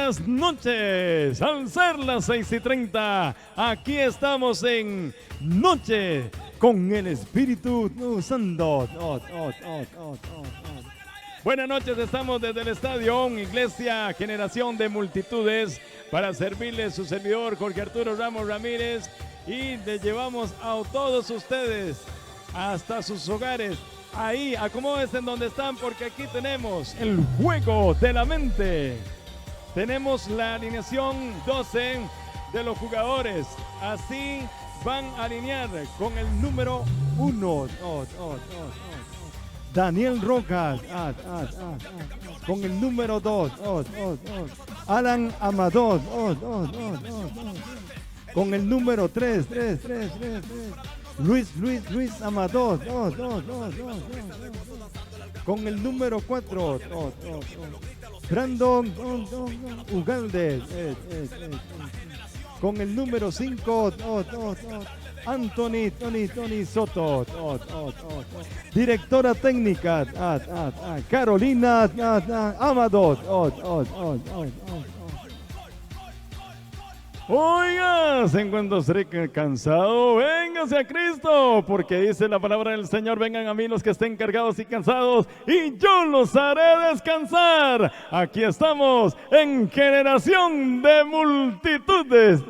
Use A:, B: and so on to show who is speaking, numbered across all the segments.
A: buenas noches. Al ser las 6:30, aquí estamos en Noche con el Espíritu Santo. Buenas noches, estamos desde el Estadio Iglesia Generación de Multitudes para servirles su servidor Jorge Arturo Ramos Ramírez, y les llevamos a todos ustedes hasta sus hogares. Ahí, acomódense en donde están, porque aquí tenemos el juego de la mente. Tenemos la alineación 12 de los jugadores. Así van a alinear con el número 1. Daniel Roca. Con el número 2. Alan Amador. Con el número 3. Luis Amador. Con el número 4. Brandon Ugalde. Con el número 5. Tony Soto. Directora técnica Carolina Amador. Oiga, se encuentra usted cansado, véngase a Cristo, porque dice la palabra del Señor: vengan a mí los que estén cargados y cansados, y yo los haré descansar. Aquí estamos en Generación de Multitudes.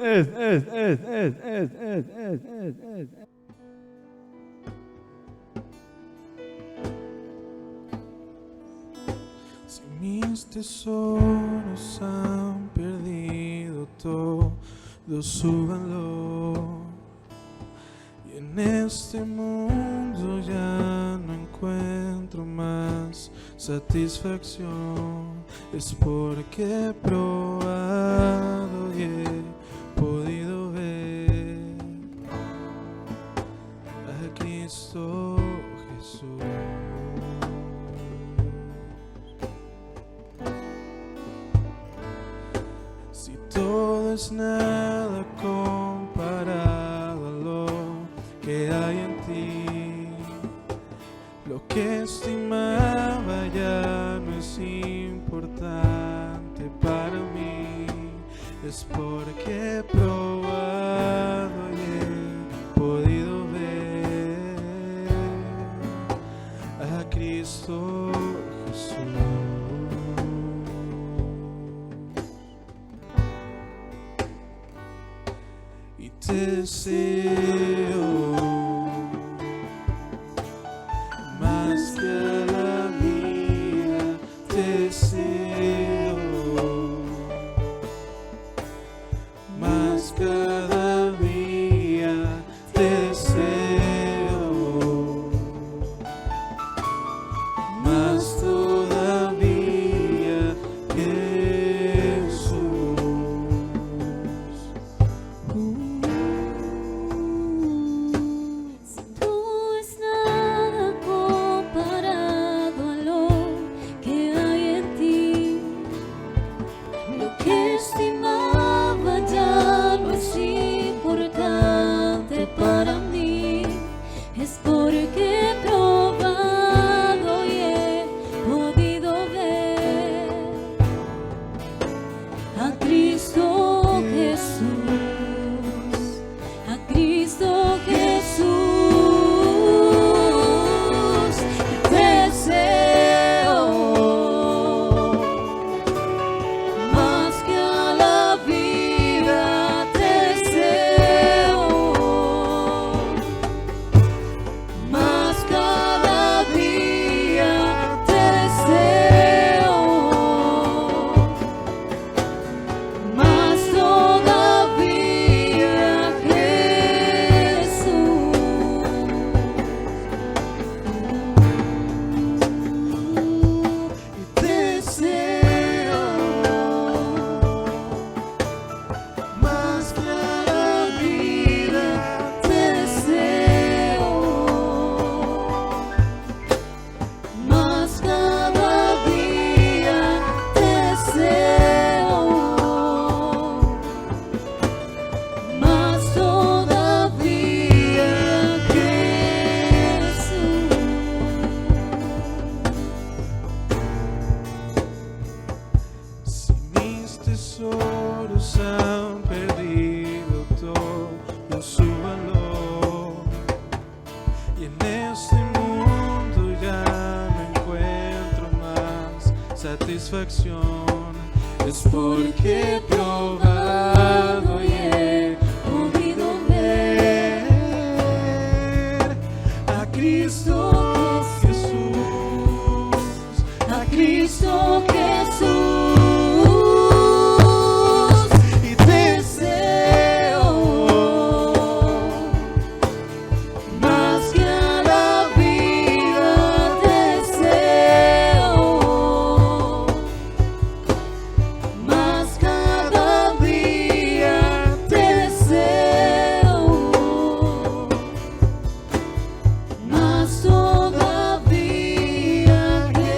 B: Si mis tesoros han perdido todo su valor, y en este mundo ya no encuentro más satisfacción, es porque he probado y he podido ver a Cristo Jesús. Todo es nada comparado a lo que hay en ti. Lo que estimaba ya no es importante para mí. Es porque he probado y he podido ver a Cristo Jesús. Te deseo más que a la vida, te deseo más cada día, te deseo más todavía, Jesús. satisfacción, es porque he probado y he podido ver a Cristo Jesús, a Cristo Jesús. Y deseo más que a la vida, deseo más cada día, deseo más todavía, Jesús.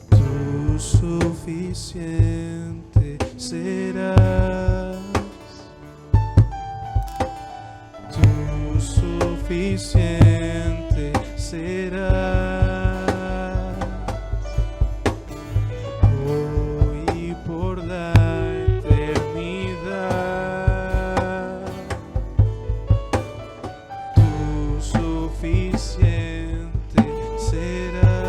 B: Tú suficiente serás, tú suficiente serás, hoy y por la eternidad. Tú suficiente serás,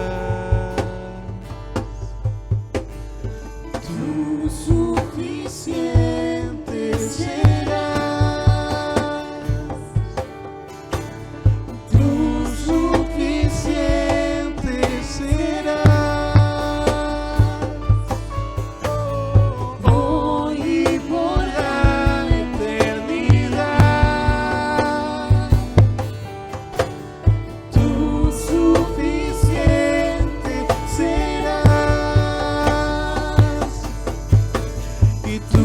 B: tú suficiente serás, tú suficiente serás, hoy y por la eternidad. Tú suficiente serás, y tú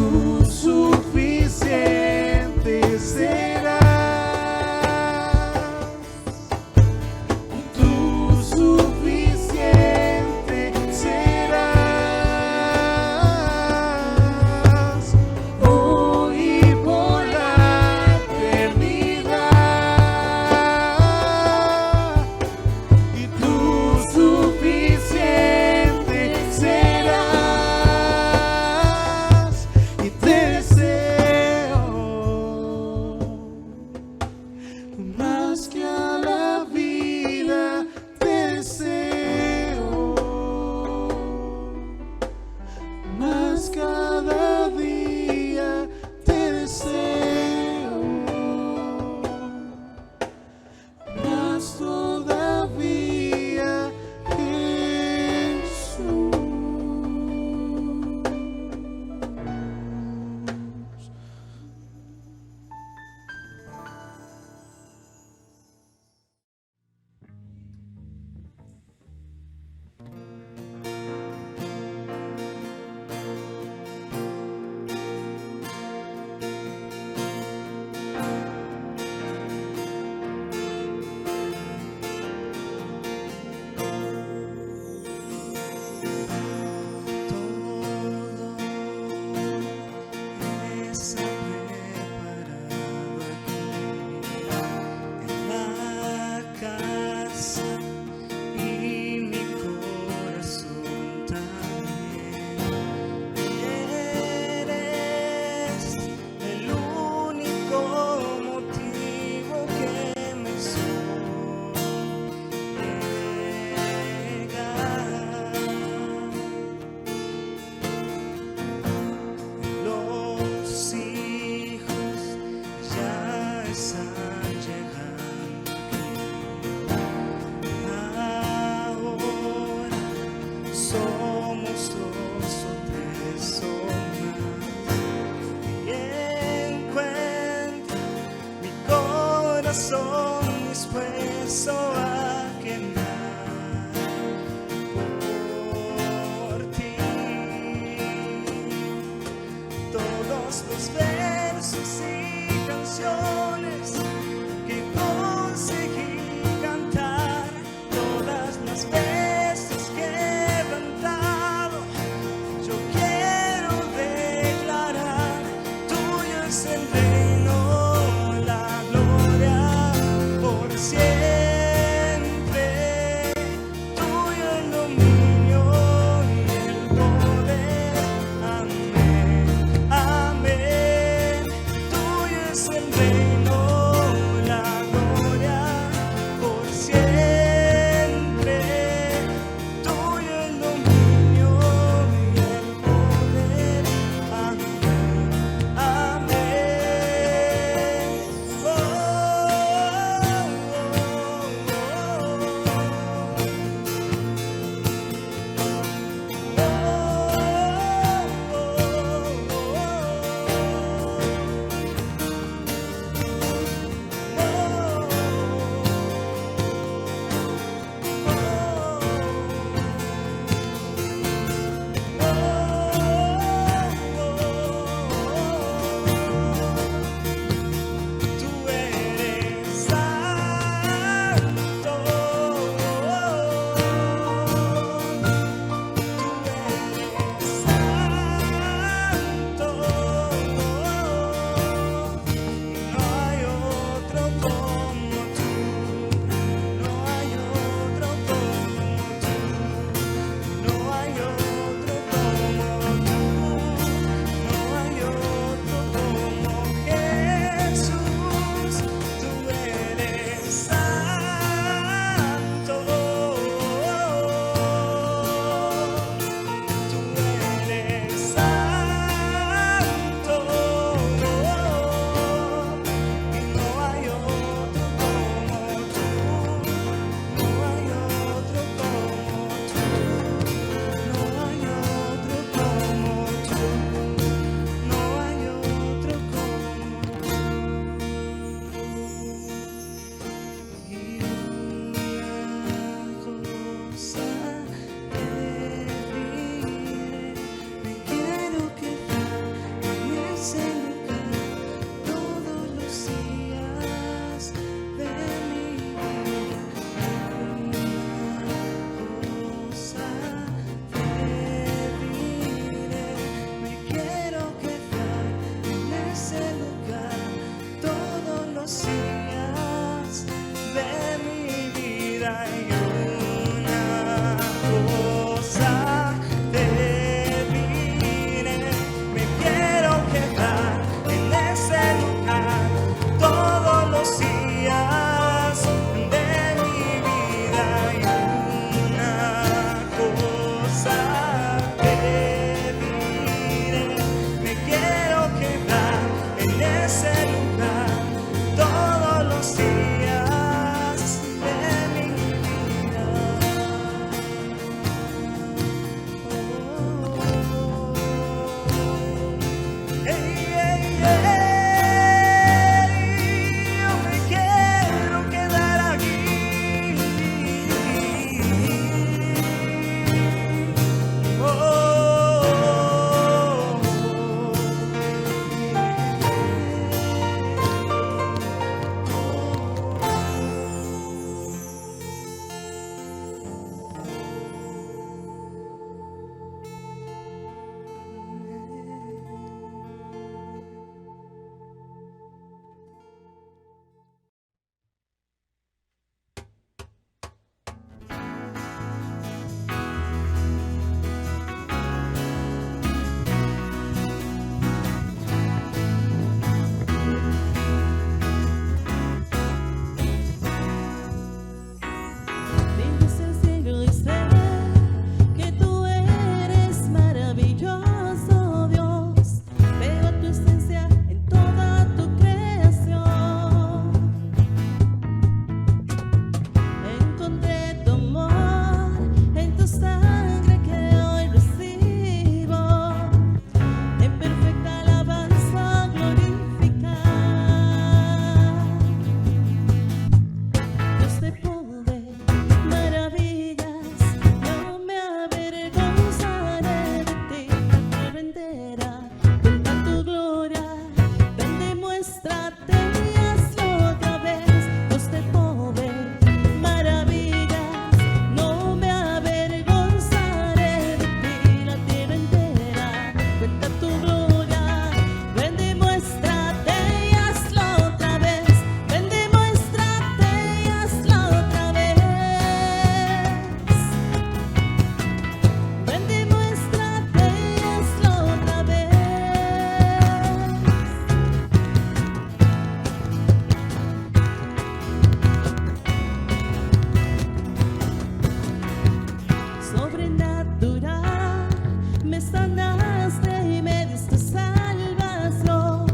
C: sanaste y me diste salvación.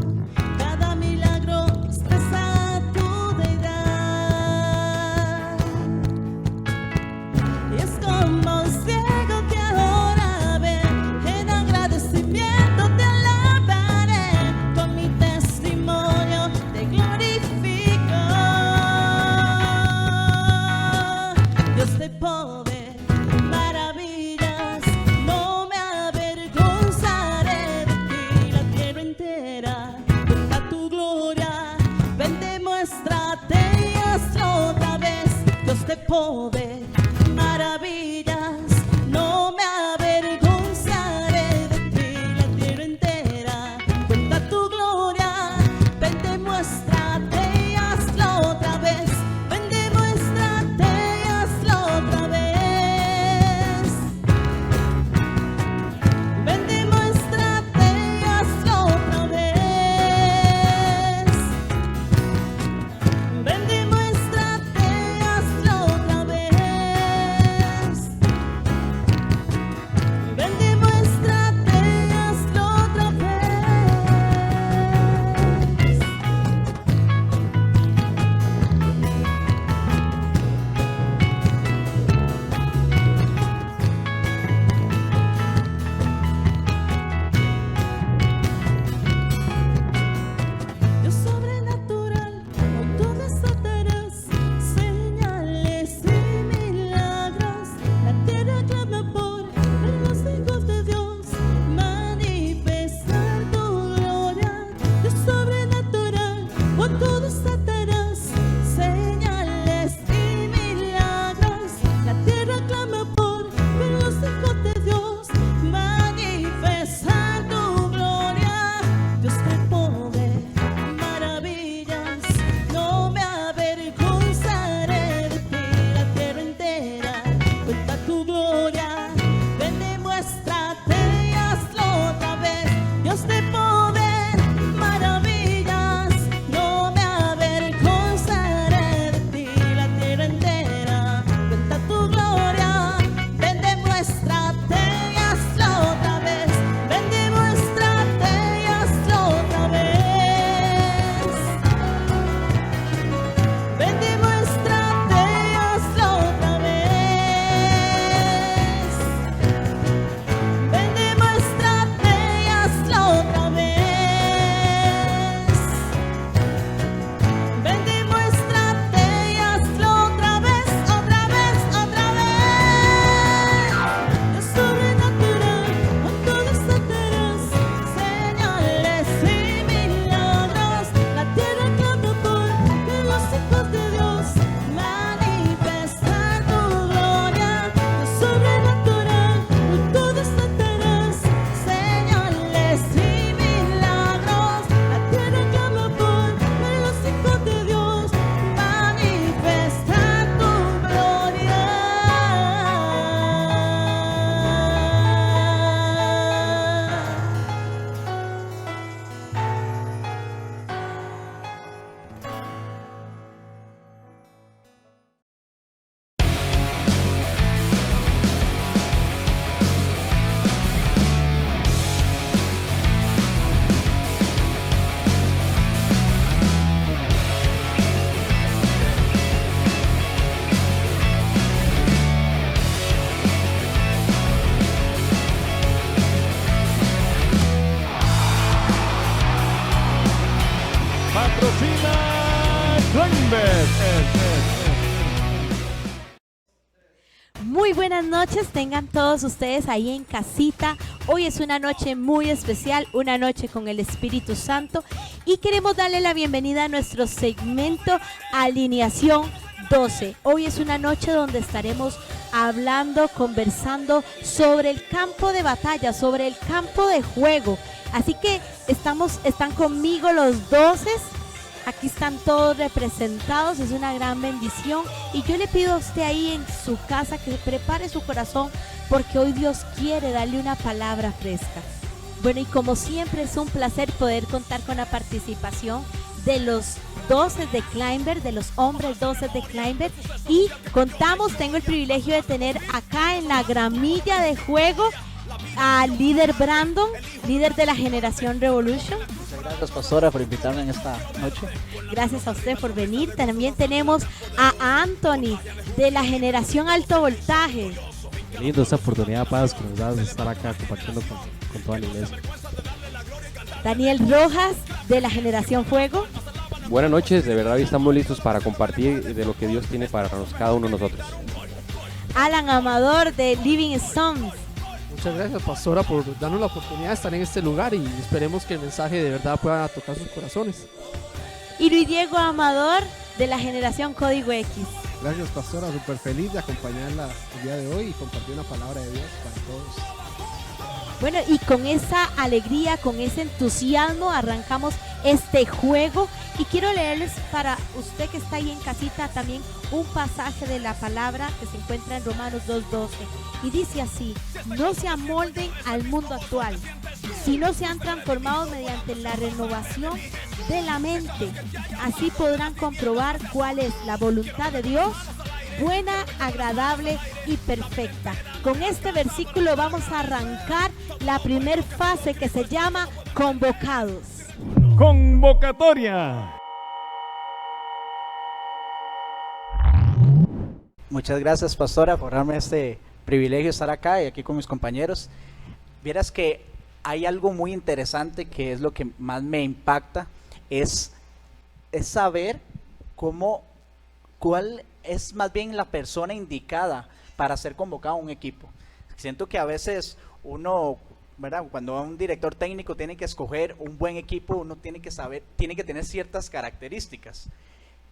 C: Cada milagro expresa tu deidad. Y es como un ciego que ahora ve, en agradecimiento te alabaré, con mi testimonio te glorifico. Dios de poder, maravillas, no me avergonzaré de ti. La tierra entera cuenta tu gloria. Ven, demuéstrate y hazlo otra vez. Dios de poder, maravillas, no me avergonzaré de ti. La tierra entera cuenta tu gloria. Ven, demuéstrate y hazlo otra vez. Ven, demuéstrate y hazlo otra vez. Ven, demuéstrate y hazlo otra vez. Ven, demuéstrate y hazlo otra vez. Ven, demuéstrate y hazlo otra vez. Dios sobrenatural, con tú desatarás señales y milagros. La tierra clama por ver los hijos de Dios manifestar tu gloria. Dios sobrenatural, con tú desatarás señales y milagros. La tierra clama por ver los hijos de Dios manifestar tu gloria. Dios de poder, maravillas, no me avergonzaré de ti. La tierra entera cuenta tu gloria. Ven, demuéstrate y hazlo otra vez. Dios de poder, maravillas, no me avergonzaré de ti. La tierra entera cuenta tu gloria. Ven, demuéstrate y hazlo otra vez. Ven, demuéstrate y hazlo otra vez. Ven, demuéstrate y hazlo otra vez. Ven, demuéstrate y hazlo otra vez. Ven, demuéstrate y hazlo otra vez, otra vez, otra vez. Dios sobrenatural, con tú desatarás señales y milagros. La tierra clama por ver los hijos de Dios manifestar tu gloria. Dios sobrenatural, con tú desatarás señales y milagros. La tierra clama por ver los hijos de Dios manifestar tu gloria.
A: Patrocina Climber.
D: Muy buenas noches, tengan todos ustedes ahí en casita. Hoy es una noche muy especial, una noche con el Espíritu Santo y queremos darle la bienvenida a nuestro segmento Alineación 12. Hoy es una noche donde estaremos hablando, conversando sobre el campo de batalla, sobre el campo de juego. Así que están conmigo los 12. Aquí están todos representados, es una gran bendición y yo le pido a usted ahí en su casa que prepare su corazón porque hoy Dios quiere darle una palabra fresca. Bueno, y como siempre es un placer poder contar con la participación de los 12 de Climber, de los hombres 12 de Climber, y tengo el privilegio de tener acá en la gramilla de juego al líder Brandon, líder de la generación Revolution.
E: Muchas gracias, pastora, por invitarme en esta noche.
D: Gracias a usted por venir. También tenemos a Anthony de la generación Alto Voltaje.
F: Qué lindo esta oportunidad, Paz, que nos das de estar acá compartiendo con toda la iglesia.
D: Daniel Rojas de la generación Fuego.
G: Buenas noches, de verdad estamos listos para compartir de lo que Dios tiene para cada uno de nosotros.
D: Alan Amador de Living Stones.
H: Muchas gracias, pastora, por darnos la oportunidad de estar en este lugar y esperemos que el mensaje de verdad pueda tocar sus corazones.
D: Y Luis Diego Amador de la generación Código X.
I: Gracias, pastora, súper feliz de acompañarla el día de hoy y compartir una palabra de Dios para todos.
D: Bueno, y con esa alegría, con ese entusiasmo arrancamos este juego y quiero leerles para usted que está ahí en casita también un pasaje de la palabra que se encuentra en Romanos 2:12 y dice así: no se amolden al mundo actual, sino sean transformados mediante la renovación de la mente. Así podrán comprobar cuál es la voluntad de Dios, buena, agradable y perfecta. Con este versículo vamos a arrancar la primer fase que se llama convocados.
A: Convocatoria.
E: Muchas gracias, pastora, por darme este privilegio de estar acá y aquí con mis compañeros. Vieras que hay algo muy interesante que es lo que más me impacta, es saber cuál es más bien la persona indicada para ser convocado a un equipo. Siento que a veces uno, ¿verdad? Cuando un director técnico tiene que escoger un buen equipo, uno tiene que tener ciertas características.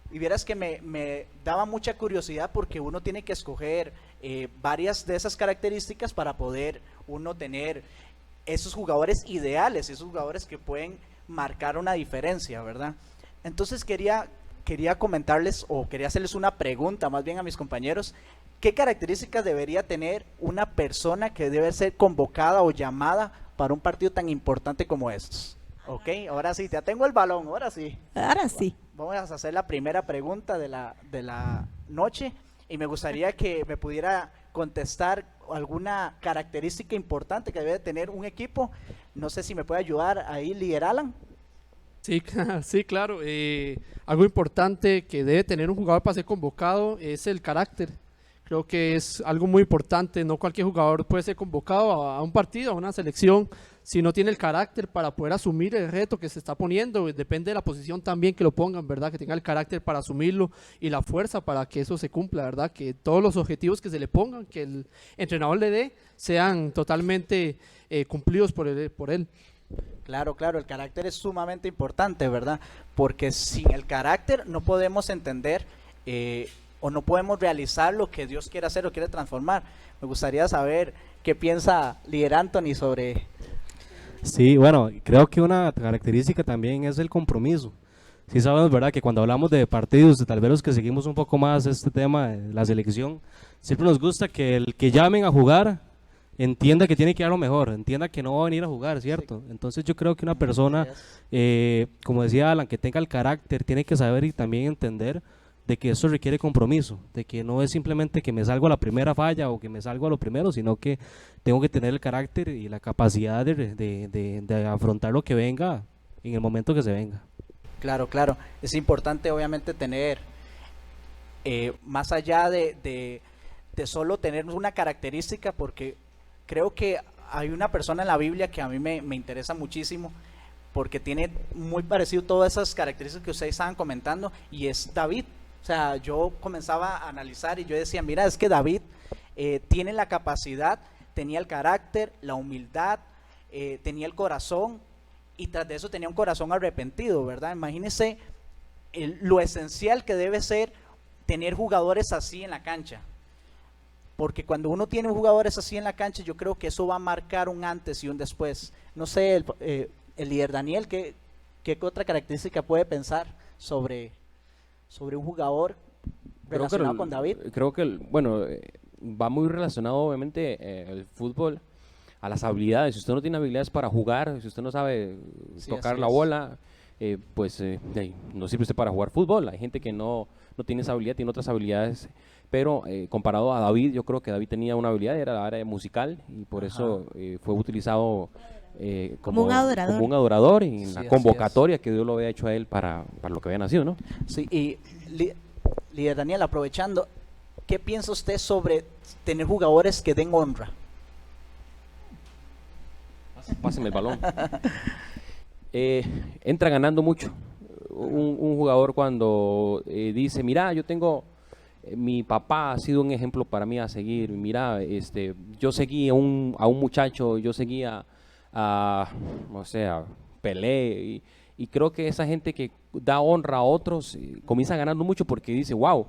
E: Y vieras que me daba mucha curiosidad porque uno tiene que escoger varias de esas características para poder uno tener esos jugadores ideales, esos jugadores que pueden marcar una diferencia, ¿verdad? Entonces quería comentarles o quería hacerles una pregunta más bien a mis compañeros. ¿Qué características debería tener una persona que debe ser convocada o llamada para un partido tan importante como estos? Ok, ahora sí, ya tengo el balón, ahora sí.
D: Ahora sí.
E: Vamos a hacer la primera pregunta de la noche y me gustaría que me pudiera contestar alguna característica importante que debe tener un equipo. No sé si me puede ayudar ahí, líder Alan.
H: Sí, sí, claro. Algo importante que debe tener un jugador para ser convocado es el carácter. Creo que es algo muy importante. No cualquier jugador puede ser convocado a un partido, a una selección, si no tiene el carácter para poder asumir el reto que se está poniendo. Depende de la posición también que lo pongan, ¿verdad? Que tenga el carácter para asumirlo y la fuerza para que eso se cumpla, ¿verdad? Que todos los objetivos que se le pongan, que el entrenador le dé, sean totalmente cumplidos por él.
E: Claro, el carácter es sumamente importante, ¿verdad? Porque sin el carácter no podemos entender o no podemos realizar lo que Dios quiere hacer o quiere transformar. Me gustaría saber qué piensa líder Anthony sobre...
F: Sí, bueno, creo que una característica también es el compromiso. Sí sabemos, ¿verdad?, que cuando hablamos de partidos, tal vez los que seguimos un poco más este tema de la selección, siempre nos gusta que el que llamen a jugar entienda que tiene que dar lo mejor, entienda que no va a venir a jugar, ¿cierto? Sí. Entonces yo creo que una persona, como decía Alan, que tenga el carácter, tiene que saber y también entender de que eso requiere compromiso, de que no es simplemente que me salgo a la primera falla o que me salgo a lo primero, sino que tengo que tener el carácter y la capacidad de afrontar lo que venga en el momento que se venga.
E: Claro, es importante obviamente tener, más allá de solo tener una característica, porque creo que hay una persona en la Biblia que a mí me interesa muchísimo, porque tiene muy parecido todas esas características que ustedes estaban comentando, y es David. O sea, yo comenzaba a analizar y yo decía, mira, es que David tiene la capacidad, tenía el carácter, la humildad, tenía el corazón, y tras de eso tenía un corazón arrepentido, ¿verdad? Imagínense lo esencial que debe ser tener jugadores así en la cancha. Porque cuando uno tiene jugadores así en la cancha, yo creo que eso va a marcar un antes y un después. No sé, el líder Daniel, ¿qué otra característica puede pensar sobre un jugador relacionado con David?
G: Creo que, va muy relacionado obviamente el fútbol a las habilidades. Si usted no tiene habilidades para jugar, si usted no sabe tocar la bola, no sirve usted para jugar fútbol. Hay gente que no tiene esa habilidad, tiene otras habilidades, pero comparado a David, yo creo que David tenía una habilidad, era la área musical, y por eso fue utilizado
D: Como un adorador.
G: como un adorador y en
E: Sí,
G: la
E: así
G: convocatoria que Dios lo había hecho a él para lo que había nacido, ¿no?
E: Sí, y líder Daniel, aprovechando, ¿qué piensa usted sobre tener jugadores que den honra?
G: Páseme el balón. Entra ganando mucho. Un jugador cuando dice, mira, yo tengo, mi papá ha sido un ejemplo para mí a seguir, mira, yo seguí a un muchacho, yo seguía no sé, a Pelé, y creo que esa gente que da honra a otros comienza ganando mucho porque dice, wow,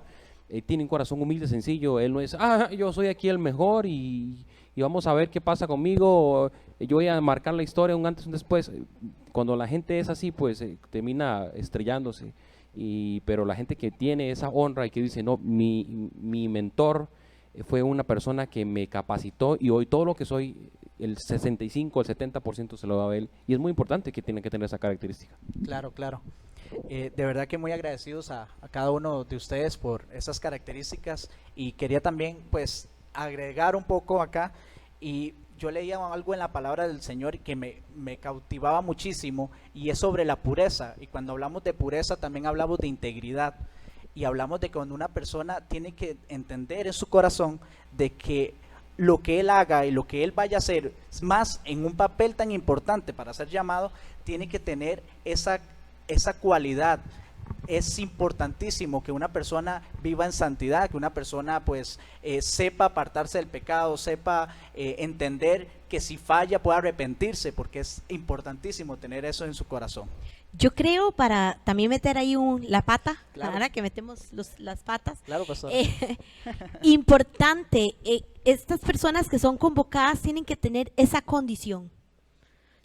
G: tiene un corazón humilde, sencillo, él no es, yo soy aquí el mejor y vamos a ver qué pasa conmigo, yo voy a marcar la historia un antes y un después. Cuando la gente es así, pues termina estrellándose, pero la gente que tiene esa honra y que dice, no, mi mentor fue una persona que me capacitó y hoy todo lo que soy, el 65, el 70% se lo da a él, y es muy importante que tiene que tener esa característica.
E: Claro, claro. De verdad que muy agradecidos a cada uno de ustedes por esas características, y quería también pues agregar un poco acá, y yo leía algo en la palabra del Señor que me cautivaba muchísimo, y es sobre la pureza, y cuando hablamos de pureza también hablamos de integridad, y hablamos de que cuando una persona tiene que entender en su corazón de que lo que él haga y lo que él vaya a hacer, más en un papel tan importante para ser llamado, tiene que tener esa cualidad. Es importantísimo que una persona viva en santidad, que una persona pues sepa apartarse del pecado, sepa entender que si falla pueda arrepentirse, porque es importantísimo tener eso en su corazón.
D: Yo creo, para también meter ahí la pata,
E: Claro.
D: ahora que metemos las patas,
E: Claro, pastor.
D: importante, estas personas que son convocadas tienen que tener esa condición.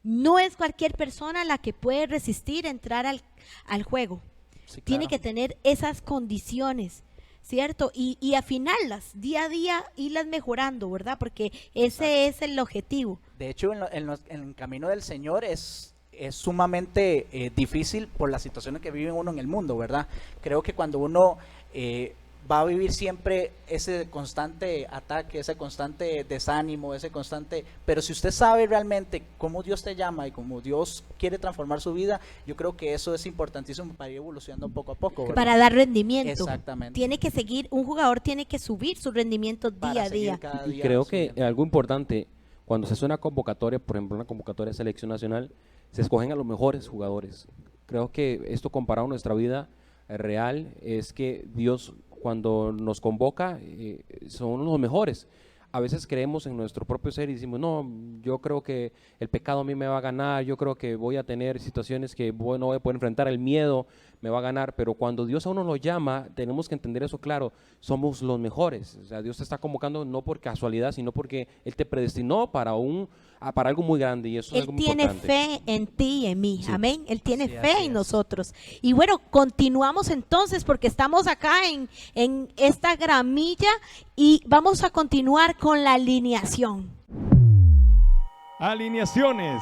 D: No es cualquier persona la que puede resistir entrar al juego.
E: Sí,
D: Tiene
E: claro.
D: que tener esas condiciones, ¿cierto? Y afinarlas día a día, irlas mejorando, ¿verdad? Porque ese es el objetivo.
E: De hecho, en el camino del Señor es sumamente difícil por las situaciones que vive uno en el mundo, ¿verdad? Creo que cuando uno va a vivir siempre ese constante ataque, ese constante desánimo, pero si usted sabe realmente cómo Dios te llama y cómo Dios quiere transformar su vida, yo creo que eso es importantísimo para ir evolucionando poco a poco, ¿verdad?
D: Para dar rendimiento.
E: Exactamente.
D: Tiene que seguir, un jugador tiene que subir su rendimiento
E: Para
D: día a
E: seguir
D: día.
E: cada
G: Y
E: día
G: creo que
E: subiendo.
G: algo importante, cuando se hace una convocatoria, por ejemplo una convocatoria de selección nacional, se escogen a los mejores jugadores. Creo que esto comparado a nuestra vida real es que Dios cuando nos convoca son los mejores. A veces creemos en nuestro propio ser y decimos, no, yo creo que el pecado a mí me va a ganar, yo creo que voy a tener situaciones que no voy a poder enfrentar, el miedo me va a ganar, pero cuando Dios a uno lo llama, tenemos que entender eso claro, somos los mejores. O sea, Dios te está convocando no por casualidad, sino porque Él te predestinó para algo muy grande, y eso es
D: Él
G: algo
D: tiene
G: importante.
D: fe en ti y en mí,
G: Sí.
D: amén. Él tiene
E: Sí,
D: fe
E: así
D: en
E: es.
D: nosotros. Y bueno, continuamos entonces porque estamos acá en esta gramilla y vamos a continuar con la alineación.
A: Alineaciones.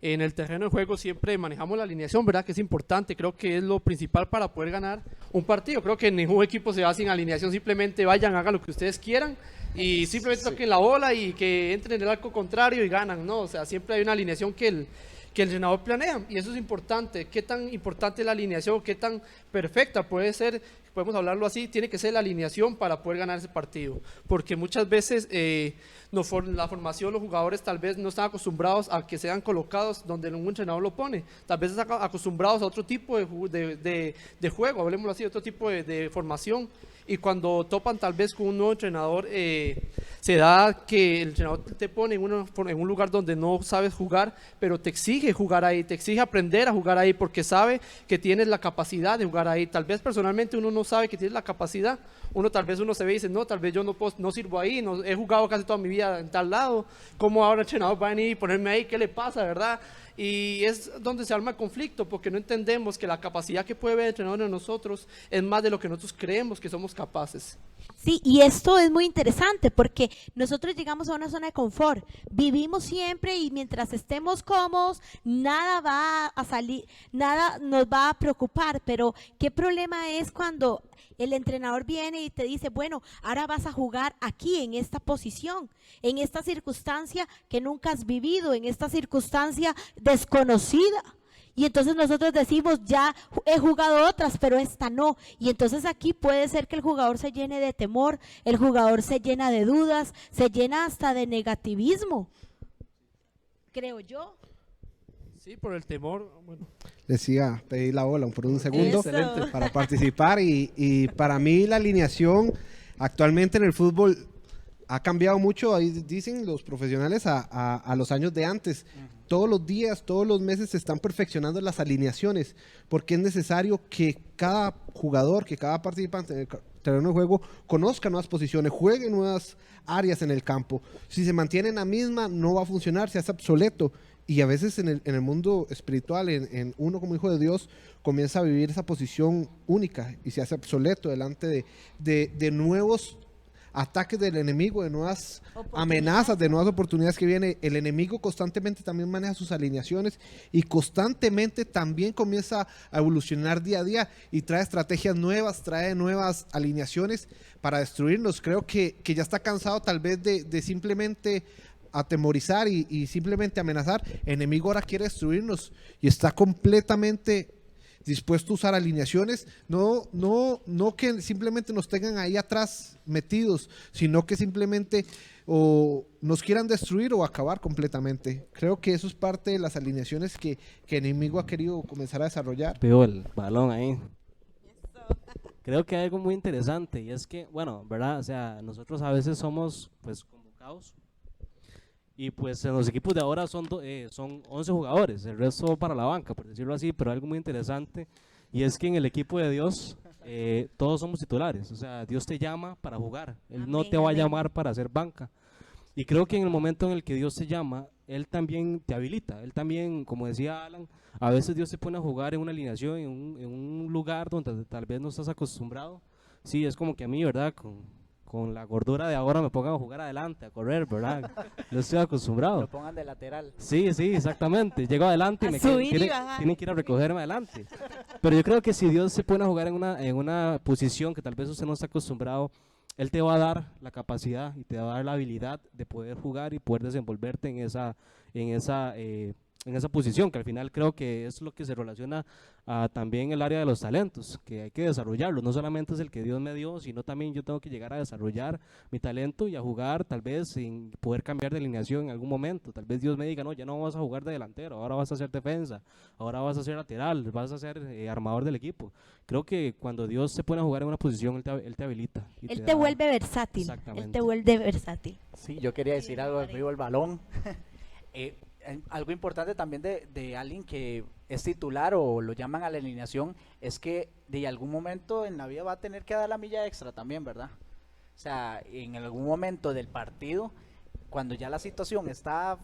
H: En el terreno de juego siempre manejamos la alineación, ¿verdad? Que es importante, creo que es lo principal para poder ganar un partido. Creo que ningún equipo se va sin alineación, simplemente vayan, hagan lo que ustedes quieran y simplemente toquen la bola y que entren en el arco contrario y ganan, ¿no? O sea, siempre hay una alineación que el entrenador planea, y eso es importante. ¿Qué tan importante es la alineación? ¿Qué tan perfecta puede ser? Podemos hablarlo así, tiene que ser la alineación para poder ganar ese partido, porque muchas veces la formación, los jugadores tal vez no están acostumbrados a que sean colocados donde un entrenador lo pone, tal vez están acostumbrados a otro tipo de juego, hablemoslo así, otro tipo de formación, y cuando topan tal vez con un nuevo entrenador, se da que el entrenador te pone en un lugar donde no sabes jugar, pero te exige jugar ahí, te exige aprender a jugar ahí, porque sabe que tienes la capacidad de jugar ahí. Tal vez personalmente uno no sabe que tienes la capacidad, tal vez uno se ve y dice, no, tal vez yo no sirvo ahí, no, he jugado casi toda mi vida en tal lado, ¿cómo ahora el entrenador va a venir y ponerme ahí? ¿Qué le pasa, verdad? Y es donde se arma el conflicto, porque no entendemos que la capacidad que puede ver el entrenador en nosotros es más de lo que nosotros creemos que somos capaces.
D: Sí, y esto es muy interesante porque nosotros llegamos a una zona de confort, vivimos siempre y mientras estemos cómodos, nada va a salir, nada nos va a preocupar, pero ¿qué problema es cuando el entrenador viene y te dice, bueno, ahora vas a jugar aquí, en esta posición, en esta circunstancia que nunca has vivido, en esta circunstancia desconocida? Y entonces nosotros decimos, ya he jugado otras, pero esta no. Y entonces aquí puede ser que el jugador se llene de temor, el jugador se llena de dudas, se llena hasta de negativismo, creo yo.
H: Sí, por el temor. Bueno,
I: Decía, pedí la bola por un segundo
D: Eso.
I: para participar y para mí la alineación actualmente en el fútbol ha cambiado mucho, ahí dicen los profesionales, a los años de antes. Todos los días, todos los meses se están perfeccionando las alineaciones porque es necesario que cada jugador, que cada participante en el terreno de juego conozca nuevas posiciones, juegue nuevas áreas en el campo. Si se mantiene en la misma, no va a funcionar, se hace obsoleto. Y a veces en el mundo espiritual, en uno como hijo de Dios, comienza a vivir esa posición única y se hace obsoleto delante de nuevos ataques del enemigo, de nuevas amenazas, de nuevas oportunidades que viene. El enemigo constantemente también maneja sus alineaciones y constantemente también comienza a evolucionar día a día y trae estrategias nuevas, trae nuevas alineaciones para destruirnos. Creo que ya está cansado tal vez de simplemente atemorizar y simplemente amenazar. El enemigo ahora quiere destruirnos y está completamente dispuesto a usar alineaciones, no que simplemente nos tengan ahí atrás metidos, sino que simplemente o nos quieran destruir o acabar completamente. Creo que eso es parte de las alineaciones que el enemigo ha querido comenzar a desarrollar.
F: Veo el balón ahí. Creo que hay algo muy interesante y es que, bueno, ¿verdad? O sea, nosotros a veces somos pues convocados y pues en los equipos de ahora son 11 jugadores, el resto para la banca, por decirlo así, pero algo muy interesante y es que en el equipo de Dios todos somos titulares, o sea, Dios te llama para jugar, Él no
D: Amén,
F: te va a
D: amén.
F: llamar para hacer banca. Y creo que en el momento en el que Dios te llama, Él también te habilita, Él también, como decía Alan, a veces Dios te pone a jugar en una alineación, en un lugar donde tal vez no estás acostumbrado. Sí, es como que a mí, ¿verdad? Con la gordura de ahora me pongan a jugar adelante, a correr, ¿verdad? No estoy acostumbrado.
E: Lo pongan de lateral.
F: Sí, exactamente. Llego adelante y
D: A
F: me
D: subir y
F: tienen,
D: bajar.
F: tienen que ir a recogerme adelante. Pero yo creo que si Dios se pone a jugar en una posición que tal vez usted no está acostumbrado, Él te va a dar la capacidad y te va a dar la habilidad de poder jugar y poder desenvolverte en esa posición, que al final creo que es lo que se relaciona a también el área de los talentos, que hay que desarrollarlo, no solamente es el que Dios me dio, sino también yo tengo que llegar a desarrollar mi talento y a jugar tal vez sin poder cambiar de alineación en algún momento. Tal vez Dios me diga, no, ya no vas a jugar de delantero, ahora vas a ser defensa, ahora vas a ser lateral, vas a ser armador del equipo. Creo que cuando Dios se pone a jugar en una posición, Él te habilita. Y
D: Él te
F: da-
D: vuelve versátil, Él
F: Exactamente.
D: te vuelve versátil.
E: Sí, yo quería decir algo, vivo el balón. Algo importante también de alguien que es titular o lo llaman a la alineación es que de algún momento en la vida va a tener que dar la milla extra también, ¿verdad? O sea, en algún momento del partido, cuando ya la situación está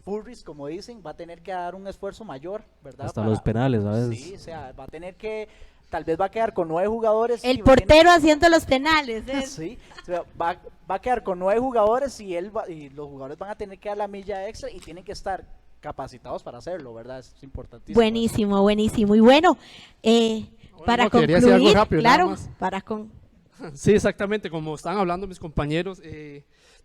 E: full risk, como dicen, va a tener que dar un esfuerzo mayor, ¿verdad?
F: Hasta los penales, ¿sabes?
E: Sí, o sea, va a tener que, tal vez va a quedar con 9 jugadores. y
D: El
E: va a tener-
D: portero haciendo los penales. ¿eh?
E: Sí, o sea, va a quedar con 9 jugadores y y los jugadores van a tener que dar la milla extra y tienen que estar capacitados para hacerlo, ¿verdad? Es importantísimo.
D: Buenísimo, buenísimo. Y bueno, para
H: no, quería decir algo
D: concluir,
H: rápido, nada
D: claro,
H: más. sí, exactamente, como están hablando mis compañeros,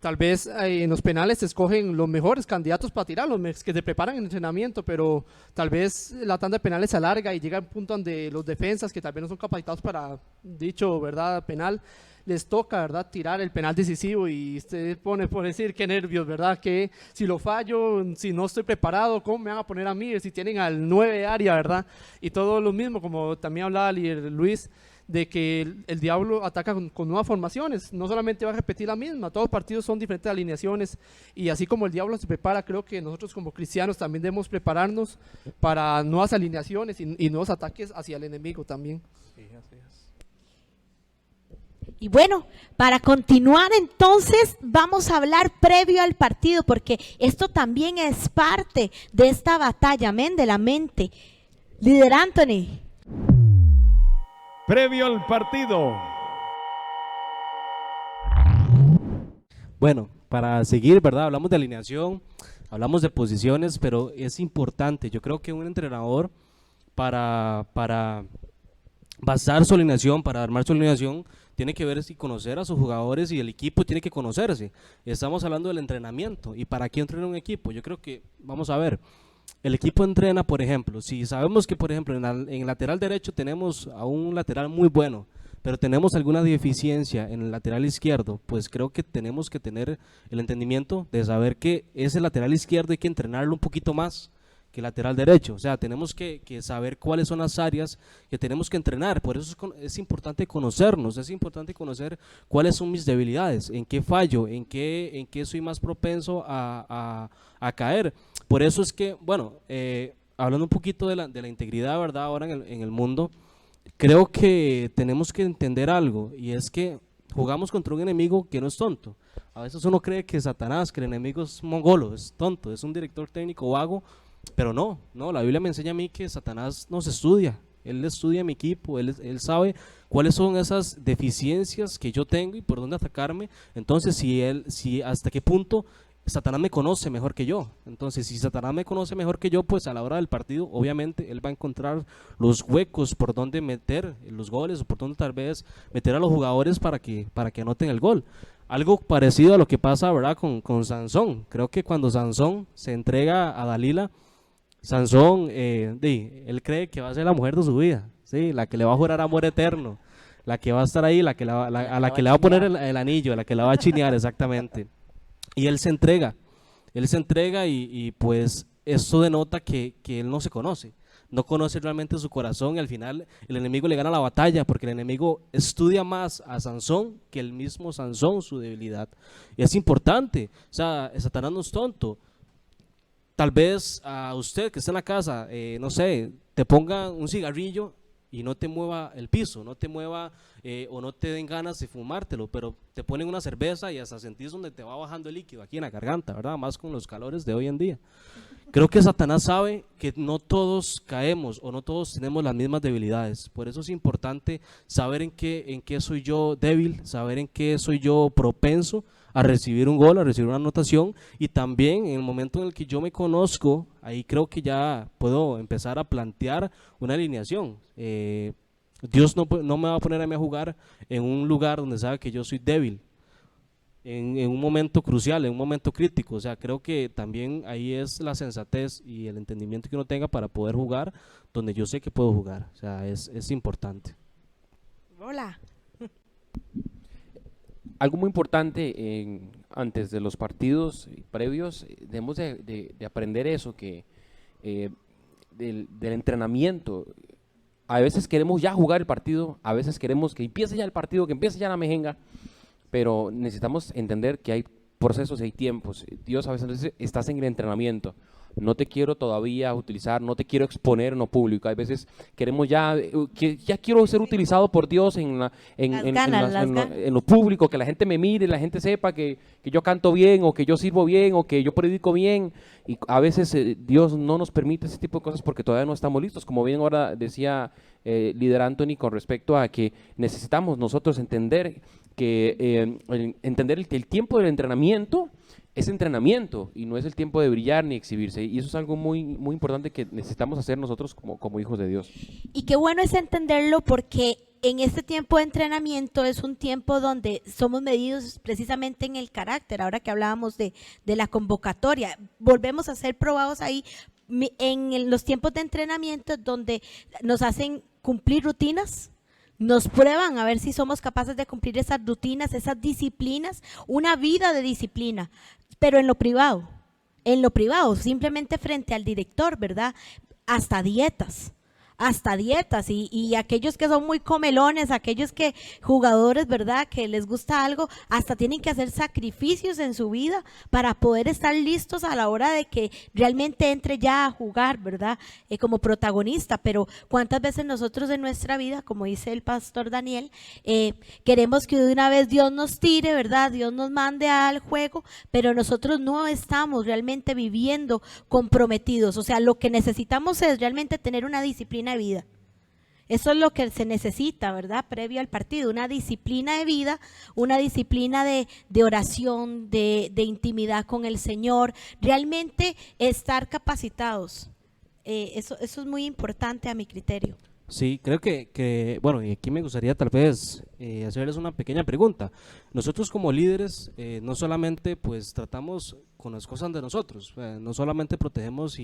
H: tal vez en los penales se escogen los mejores candidatos para tirar, que se preparan en entrenamiento, pero tal vez la tanda de penales se alarga y llega a un punto donde los defensas, que tal vez no son capacitados para dicho, ¿verdad?, penal, les toca, ¿verdad?, tirar el penal decisivo y usted pone por decir qué nervios, ¿verdad?, que si lo fallo, si no estoy preparado, ¿cómo me van a poner a mí? Si tienen al 9 área, ¿verdad? Y todo lo mismo, como también hablaba Luis, de que el diablo ataca con nuevas formaciones, no solamente va a repetir la misma, todos los partidos son diferentes alineaciones y así como el diablo se prepara, creo que nosotros como cristianos también debemos prepararnos para nuevas alineaciones y nuevos ataques hacia el enemigo también.
E: Sí, así es.
D: Y bueno, para continuar entonces vamos a hablar previo al partido, porque esto también es parte de esta batalla, amén, de la mente. Líder Anthony.
A: Previo al partido.
F: Bueno, para seguir, ¿verdad? Hablamos de alineación, hablamos de posiciones, pero es importante. Yo creo que un entrenador para basar su alineación, para armar su alineación, tiene que ver si conocer a sus jugadores, y el equipo tiene que conocerse. Estamos hablando del entrenamiento. ¿Y para qué entrena un equipo? Yo creo que, vamos a ver, el equipo entrena, por ejemplo, si sabemos que, por ejemplo, en lateral derecho tenemos a un lateral muy bueno, pero tenemos alguna deficiencia en el lateral izquierdo, pues creo que tenemos que tener el entendimiento de saber que ese lateral izquierdo hay que entrenarlo un poquito más que el lateral derecho. O sea, tenemos que saber cuáles son las áreas que tenemos que entrenar. Por eso es importante conocernos, es importante conocer cuáles son mis debilidades, en qué fallo, en qué soy más propenso a caer. Por eso es que, bueno, hablando un poquito de la integridad, ¿verdad? Ahora en el mundo, creo que tenemos que entender algo, y es que jugamos contra un enemigo que no es tonto. A veces uno cree que Satanás, que el enemigo es mongolo, es tonto, es un director técnico vago, pero no, la Biblia me enseña a mí que Satanás nos estudia. Él estudia a mi equipo, él sabe cuáles son esas deficiencias que yo tengo y por dónde atacarme. Entonces, si hasta qué punto Satanás me conoce mejor que yo. Entonces, si Satanás me conoce mejor que yo, pues a la hora del partido, obviamente, él va a encontrar los huecos por donde meter los goles, o por donde tal vez meter a los jugadores para que anoten el gol. Algo parecido a lo que pasa, ¿verdad?, con Sansón. Creo que cuando Sansón se entrega a Dalila, Sansón, él cree que va a ser la mujer de su vida, ¿sí? La que le va a jurar amor eterno, la que va a estar ahí, a la que le va a poner el anillo, a la que la va a chinear, exactamente. Y él se entrega y pues eso denota que él no se conoce, no conoce realmente su corazón, y al final el enemigo le gana la batalla, porque el enemigo estudia más a Sansón que el mismo Sansón, su debilidad. Y es importante, o sea, Satanás no es tonto. Tal vez a usted que está en la casa, no sé, te ponga un cigarrillo y no te mueva el piso, no te mueva o no te den ganas de fumártelo, pero te ponen una cerveza y hasta sentís donde te va bajando el líquido aquí en la garganta, ¿verdad? Más con los calores de hoy en día. Creo que Satanás sabe que no todos caemos o no todos tenemos las mismas debilidades. Por eso es importante saber en qué soy yo débil, saber en qué soy yo propenso a recibir un gol, a recibir una anotación, y también en el momento en el que yo me conozco, ahí creo que ya puedo empezar a plantear una alineación. Dios no me va a poner a mí a jugar en un lugar donde sabe que yo soy débil, en un momento crucial, en un momento crítico. O sea, creo que también ahí es la sensatez y el entendimiento que uno tenga para poder jugar donde yo sé que puedo jugar. O sea, es importante.
D: Hola.
G: Algo muy importante antes de los partidos previos, debemos de aprender eso, que del entrenamiento. A veces queremos ya jugar el partido, a veces queremos que empiece ya el partido, que empiece ya la mejenga, pero necesitamos entender que hay procesos y hay tiempos. Dios a veces dice, estás en el entrenamiento, no te quiero todavía utilizar, no te quiero exponer en lo público. Hay veces queremos ya quiero ser utilizado por Dios en lo público, que la gente me mire, la gente sepa que yo canto bien, o que yo sirvo bien, o que yo predico bien. Y a veces Dios no nos permite ese tipo de cosas porque todavía no estamos listos, como bien ahora decía líder Anthony, con respecto a que necesitamos nosotros entender que el tiempo del entrenamiento es entrenamiento y no es el tiempo de brillar ni exhibirse, y eso es algo muy, muy importante que necesitamos hacer nosotros como hijos de Dios.
D: Y qué bueno es entenderlo, porque en este tiempo de entrenamiento es un tiempo donde somos medidos precisamente en el carácter. Ahora que hablábamos de la convocatoria, volvemos a ser probados ahí en los tiempos de entrenamiento, donde nos hacen cumplir rutinas, nos prueban a ver si somos capaces de cumplir esas rutinas, esas disciplinas, una vida de disciplina, pero en lo privado, simplemente frente al director, ¿verdad? Hasta dietas, y aquellos que son muy comelones, aquellos que jugadores, ¿verdad?, que les gusta algo, hasta tienen que hacer sacrificios en su vida para poder estar listos a la hora de que realmente entre ya a jugar, ¿verdad?, como protagonista. Pero cuántas veces nosotros en nuestra vida, como dice el pastor Daniel, queremos que de una vez Dios nos tire, ¿verdad?, Dios nos mande al juego, pero nosotros no estamos realmente viviendo comprometidos. O sea, lo que necesitamos es realmente tener una disciplina de vida. Eso es lo que se necesita, ¿verdad? Previo al partido, una disciplina de vida, una disciplina de oración, de intimidad con el Señor, realmente estar capacitados. Eso es muy importante a mi criterio.
F: Sí, creo bueno, y aquí me gustaría tal vez hacerles una pequeña pregunta. Nosotros como líderes no solamente pues tratamos con las cosas de nosotros, no solamente protegemos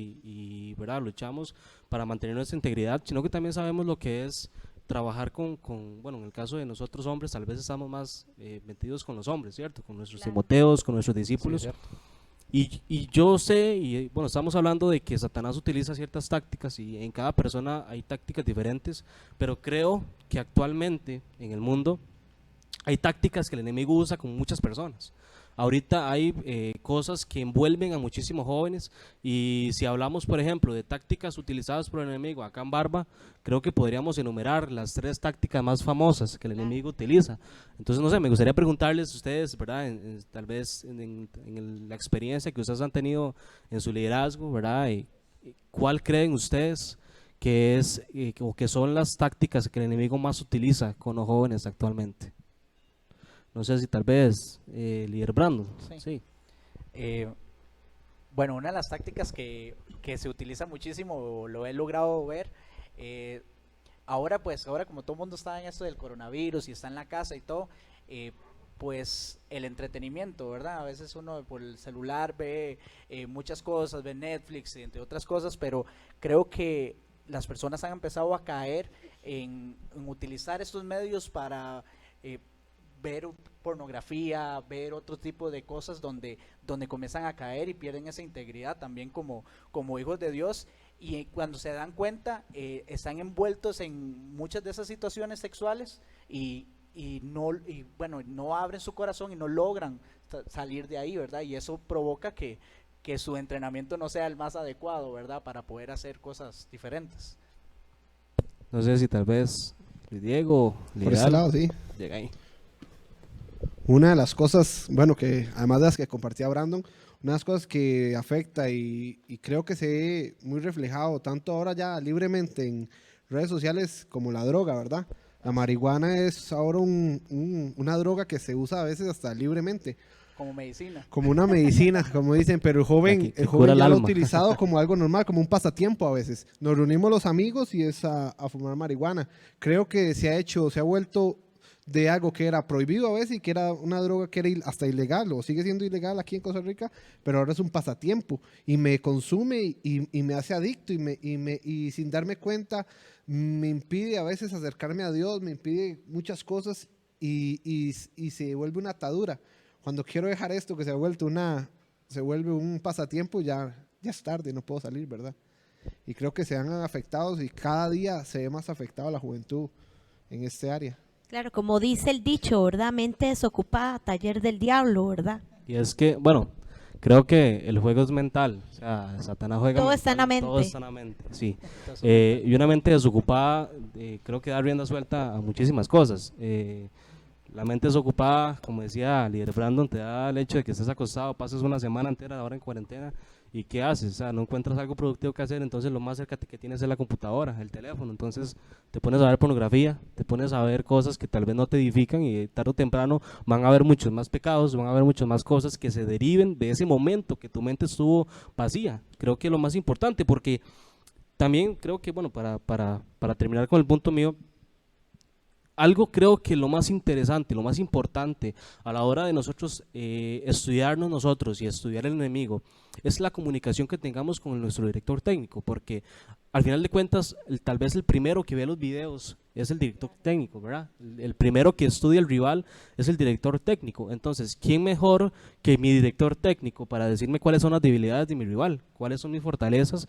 F: ¿verdad? Luchamos para mantener nuestra integridad, sino que también sabemos lo que es trabajar bueno, en el caso de nosotros hombres, tal vez estamos más metidos con los hombres, ¿cierto? Con nuestros Timoteos, con nuestros discípulos.
E: Sí,
F: Y yo sé, y bueno, estamos hablando de que Satanás utiliza ciertas tácticas y en cada persona hay tácticas diferentes, pero creo que actualmente en el mundo hay tácticas que el enemigo usa con muchas personas. Ahorita hay cosas que envuelven a muchísimos jóvenes y si hablamos, por ejemplo, de tácticas utilizadas por el enemigo acá en Barba, creo que podríamos enumerar las 3 tácticas más famosas que el enemigo utiliza. Entonces, no sé, me gustaría preguntarles a ustedes, ¿verdad? Tal vez la experiencia que ustedes han tenido en su liderazgo, ¿verdad? ¿Cuál creen ustedes que es o que son las tácticas que el enemigo más utiliza con los jóvenes actualmente? No sé si tal vez, líder Brandon. Sí.
E: Bueno, una de las tácticas que se utiliza muchísimo, lo he logrado ver, ahora como todo el mundo está en esto del coronavirus y está en la casa y todo, pues el entretenimiento, ¿verdad? A veces uno por el celular ve muchas cosas, ve Netflix, entre otras cosas, pero creo que las personas han empezado a caer en utilizar estos medios para ver pornografía, ver otro tipo de cosas donde comienzan a caer y pierden esa integridad también como hijos de Dios, y cuando se dan cuenta están envueltos en muchas de esas situaciones sexuales y no abren su corazón y no logran salir de ahí, ¿verdad? Y eso provoca que su entrenamiento no sea el más adecuado, ¿verdad? Para poder hacer cosas diferentes.
F: No sé si tal vez Diego,
I: Por ese lado, sí.
F: Llega ahí.
I: Una de las cosas, bueno, que además de las que compartía Brandon, una de las cosas que afecta y creo que se ve muy reflejado tanto ahora ya libremente en redes sociales como la droga, ¿verdad? La marihuana es ahora una droga que se usa a veces hasta libremente.
E: Como medicina.
I: Como una medicina, como dicen, pero el joven ya lo ha utilizado como algo normal, como un pasatiempo a veces. Nos reunimos los amigos y es a fumar marihuana. Creo que se ha vuelto de algo que era prohibido a veces y que era una droga que era hasta ilegal o sigue siendo ilegal aquí en Costa Rica, pero ahora es un pasatiempo y me consume y me hace adicto y sin darme cuenta me impide a veces acercarme a Dios, me impide muchas cosas y se vuelve una atadura. Cuando quiero dejar esto que se vuelve un pasatiempo, ya es tarde, no puedo salir, ¿verdad? Y creo que se han afectado y cada día se ve más afectado la juventud en este área.
D: Claro, como dice el dicho, ¿verdad? Mente desocupada, taller del diablo, ¿verdad?
F: Y es que, bueno, creo que el juego es mental, o sea, Satanás juega
D: todo
F: mental,
D: está en la mente.
F: Todo está en la mente, sí. Y una mente desocupada creo que da rienda suelta a muchísimas cosas. La mente desocupada, como decía el líder Brandon, te da el hecho de que estés acostado, pases una semana entera ahora en cuarentena y ¿qué haces? O sea, no encuentras algo productivo que hacer, entonces lo más cerca que tienes es la computadora, el teléfono, entonces te pones a ver pornografía, te pones a ver cosas que tal vez no te edifican y tarde o temprano van a haber muchos más pecados, van a haber muchas más cosas que se deriven de ese momento que tu mente estuvo vacía. Creo que es lo más importante porque también creo que, bueno, para terminar con el punto mío, algo creo que lo más interesante, lo más importante a la hora de nosotros estudiarnos nosotros y estudiar el enemigo es la comunicación que tengamos con nuestro director técnico, porque al final de cuentas tal vez el primero que ve los videos es el director técnico, ¿verdad? El primero que estudia el rival es el director técnico. Entonces, ¿quién mejor que mi director técnico para decirme cuáles son las debilidades de mi rival, cuáles son mis fortalezas?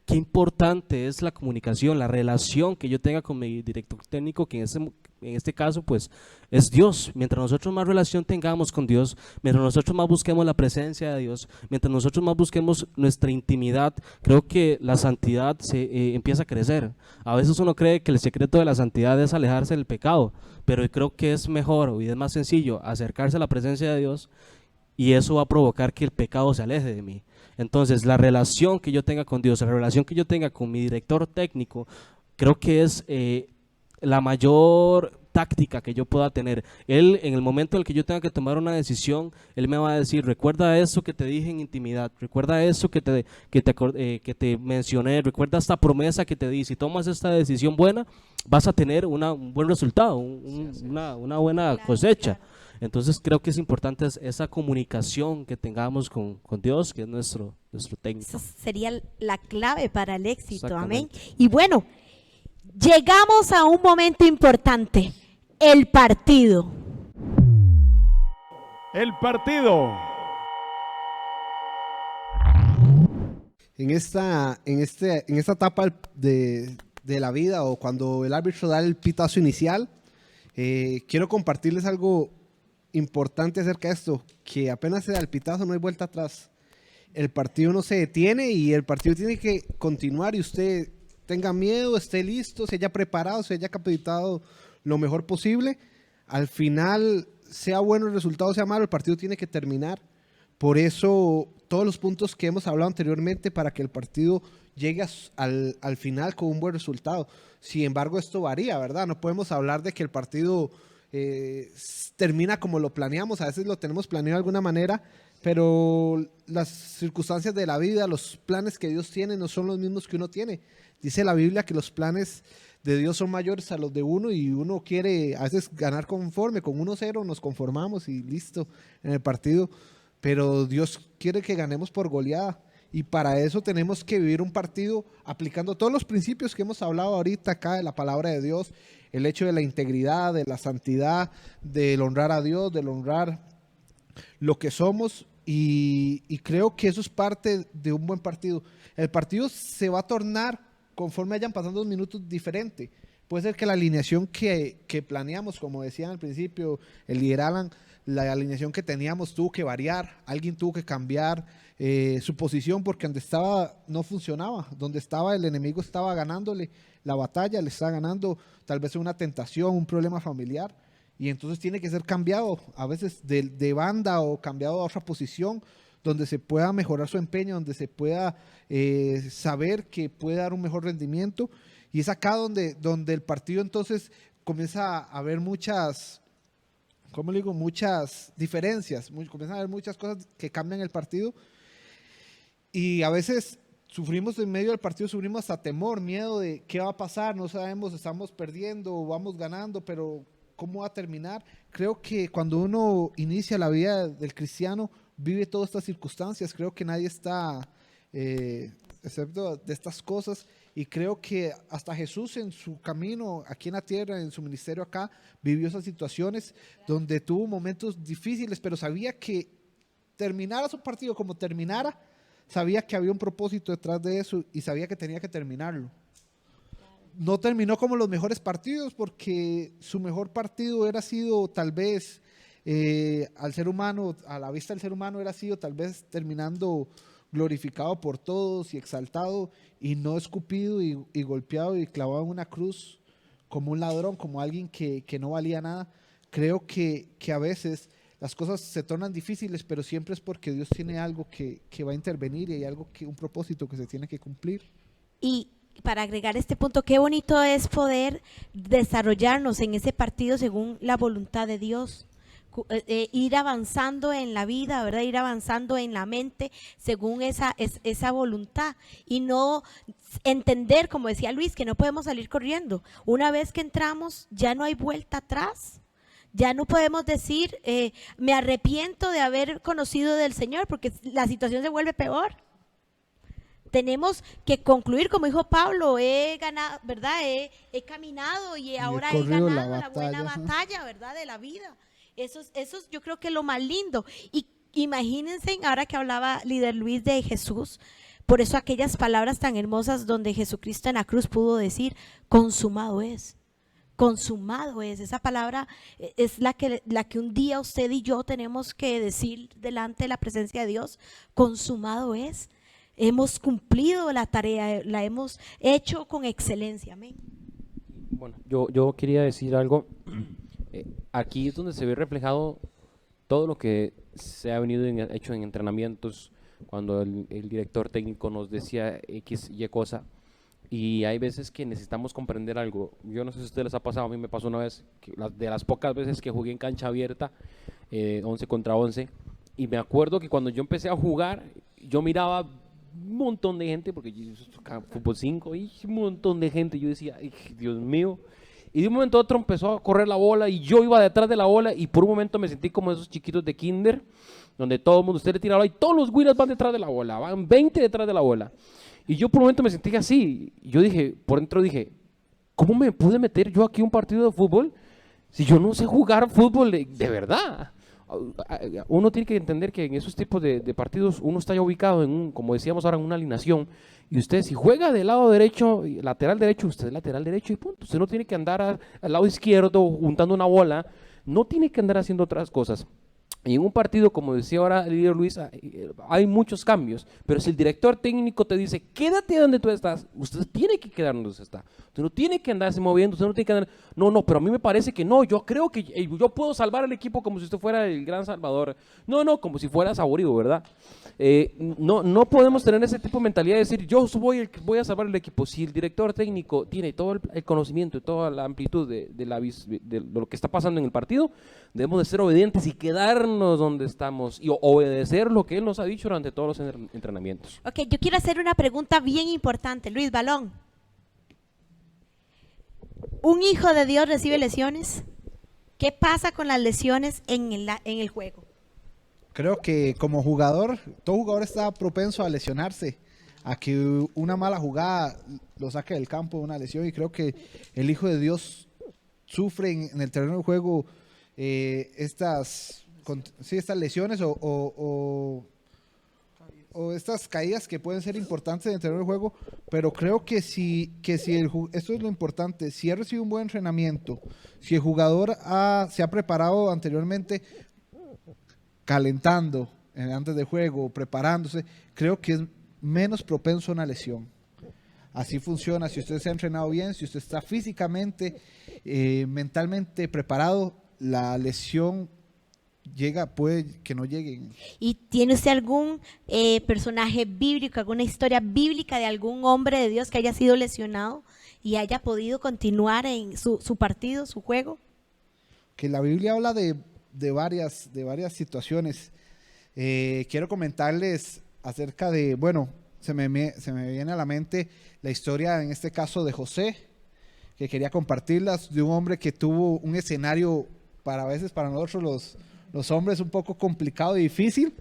F: Qué importante es la comunicación, la relación que yo tenga con mi director técnico, que en este caso pues es Dios. Mientras nosotros más relación tengamos con Dios, mientras nosotros más busquemos la presencia de Dios, mientras nosotros más busquemos nuestra intimidad, creo que la santidad se empieza a crecer. A veces uno cree que el secreto de la santidad es alejarse del pecado, pero creo que es mejor y es más sencillo acercarse a la presencia de Dios y eso va a provocar que el pecado se aleje de mí. Entonces, la relación que yo tenga con Dios, la relación que yo tenga con mi director técnico, creo que es la mayor táctica que yo pueda tener. Él, en el momento en el que yo tenga que tomar una decisión, él me va a decir, recuerda eso que te dije en intimidad, recuerda eso que te mencioné, recuerda esta promesa que te di. Si tomas esta decisión buena, vas a tener un buen resultado, una buena cosecha. Entonces creo que es importante esa comunicación que tengamos con Dios, que es nuestro técnico.
D: Esa sería la clave para el éxito, amén.
F: Exactamente.
D: Y bueno, llegamos a un momento importante, el partido.
A: El partido.
I: En esta etapa de la vida, o cuando el árbitro da el pitazo inicial, quiero compartirles algo importante acerca de esto, que apenas se da el pitazo no hay vuelta atrás. El partido no se detiene y el partido tiene que continuar, y usted tenga miedo, esté listo, se haya preparado, se haya capacitado lo mejor posible. Al final, sea bueno el resultado, sea malo, el partido tiene que terminar. Por eso, todos los puntos que hemos hablado anteriormente, para que el partido llegue al final con un buen resultado. Sin embargo, esto varía, ¿verdad? No podemos hablar de que el partido termina como lo planeamos. A veces lo tenemos planeado de alguna manera, pero las circunstancias de la vida, los planes que Dios tiene no son los mismos que uno tiene. Dice la Biblia que los planes de Dios son mayores a los de uno, y uno quiere a veces ganar conforme. Con 1-0 nos conformamos y listo en el partido, pero Dios quiere que ganemos por goleada, y para eso tenemos que vivir un partido aplicando todos los principios que hemos hablado ahorita acá de la palabra de Dios, el hecho de la integridad, de la santidad, del honrar a Dios, del honrar lo que somos, y creo que eso es parte de un buen partido. El partido se va a tornar conforme hayan pasado 2 minutos diferente. Puede ser que la alineación que planeamos, como decían al principio, el líder Alan, la alineación que teníamos tuvo que variar, alguien tuvo que cambiar su posición, porque donde estaba no funcionaba, donde estaba el enemigo estaba ganándole la batalla, le estaba ganando tal vez una tentación, un problema familiar, y entonces tiene que ser cambiado, a veces de banda, o cambiado a otra posición, donde se pueda mejorar su empeño, donde se pueda saber que puede dar un mejor rendimiento. Y es acá donde el partido entonces comienza a haber muchas, ¿cómo le digo? Muchas diferencias, comienzan a haber muchas cosas que cambian el partido, y a veces sufrimos en medio del partido, sufrimos hasta temor, miedo de qué va a pasar, no sabemos, estamos perdiendo o vamos ganando, pero ¿cómo va a terminar? Creo que cuando uno inicia la vida del cristiano, vive todas estas circunstancias. Creo que nadie está excepto de estas cosas, y creo que hasta Jesús en su camino aquí en la tierra, en su ministerio acá, vivió esas situaciones donde tuvo momentos difíciles, pero sabía que terminara su partido como terminara, sabía que había un propósito detrás de eso, y sabía que tenía que terminarlo. No terminó como los mejores partidos, porque su mejor partido hubiera sido tal vez al ser humano, a la vista del ser humano, hubiera sido tal vez terminando glorificado por todos y exaltado, y no escupido y golpeado y clavado en una cruz como un ladrón, como alguien que no valía nada. Creo que a veces las cosas se tornan difíciles, pero siempre es porque Dios tiene algo que va a intervenir, y hay un propósito que se tiene que cumplir.
D: Y para agregar este punto, qué bonito es poder desarrollarnos en ese partido según la voluntad de Dios. Ir avanzando en la vida, ¿verdad? Ir avanzando en la mente según esa voluntad, y no entender, como decía Luis, que no podemos salir corriendo. Una vez que entramos, ya no hay vuelta atrás. Ya no podemos decir, me arrepiento de haber conocido del Señor, porque la situación se vuelve peor. Tenemos que concluir, como dijo Pablo, he ganado, ¿verdad? He caminado y ahora he ganado la buena batalla, ¿verdad? De la vida. Eso yo creo que es lo más lindo. Y imagínense, ahora que hablaba líder Luis de Jesús, por eso aquellas palabras tan hermosas donde Jesucristo en la cruz pudo decir, consumado es. Consumado es. Esa palabra es la que un día usted y yo tenemos que decir delante de la presencia de Dios. Consumado es. Hemos cumplido la tarea, la hemos hecho con excelencia. Amén.
G: Bueno, yo quería decir algo. Aquí es donde se ve reflejado todo lo que se ha venido hecho en entrenamientos. Cuando el director técnico nos decía X, Y cosa, Y hay veces que necesitamos comprender algo. Yo no sé si a ustedes les ha pasado, a mí me pasó una vez, de las pocas veces que jugué en cancha abierta, 11 contra 11, y me acuerdo que cuando yo empecé a jugar, yo miraba un montón de gente, porque yo tocaba fútbol 5, y un montón de gente, yo decía, "Ay, Dios mío", y de un momento a otro empezó a correr la bola, y yo iba detrás de la bola, y por un momento me sentí como esos chiquitos de kinder, donde todo el mundo, usted le tira la bola, y todos los güiras van detrás de la bola, van 20 detrás de la bola, y yo por un momento me sentí así, yo dije, por dentro dije, ¿cómo me pude meter yo aquí a un partido de fútbol si yo no sé jugar fútbol de verdad? Uno tiene que entender que en esos tipos de partidos uno está ya ubicado en un, como decíamos ahora, en una alineación, y usted si juega del lado derecho, lateral derecho, usted es lateral derecho y punto. Usted no tiene que andar al lado izquierdo juntando una bola, no tiene que andar haciendo otras cosas. Y en un partido, como decía ahora el líder Luis, hay muchos cambios, pero si el director técnico te dice, quédate donde tú estás, usted tiene que quedar donde usted está. Usted no tiene que andarse moviendo, usted no tiene que andar, no, pero a mí me parece que no, yo creo que yo puedo salvar al equipo como si usted fuera el gran salvador. No, como si fuera Saborido, ¿verdad? No podemos tener ese tipo de mentalidad de decir, yo voy a salvar el equipo. Si el director técnico tiene todo el conocimiento y toda la amplitud de lo que está pasando en el partido, debemos de ser obedientes y quedarnos donde estamos y obedecer lo que él nos ha dicho durante todos los entrenamientos.
D: Ok, yo quiero hacer una pregunta bien importante. Luis Balón. ¿Un hijo de Dios recibe lesiones? ¿Qué pasa con las lesiones en el juego?
J: Creo que como jugador, todo jugador está propenso a lesionarse, a que una mala jugada lo saque del campo de una lesión, y creo que el Hijo de Dios sufre en el terreno del juego estas lesiones o estas caídas que pueden ser importantes en el terreno del juego, pero creo que esto es lo importante, si ha recibido un buen entrenamiento, si el jugador se ha preparado anteriormente, calentando antes del juego, preparándose, creo que es menos propenso a una lesión. Así funciona, si usted se ha entrenado bien, si usted está físicamente, mentalmente preparado, la lesión puede que no llegue.
D: ¿Y tiene usted algún personaje bíblico, alguna historia bíblica de algún hombre de Dios que haya sido lesionado y haya podido continuar en su partido, su juego?
J: Que la Biblia habla de varias situaciones. Quiero comentarles acerca de, se me viene a la mente la historia, en este caso, de José, que quería compartirlas, de un hombre que tuvo un escenario a veces para nosotros los hombres un poco complicado y difícil,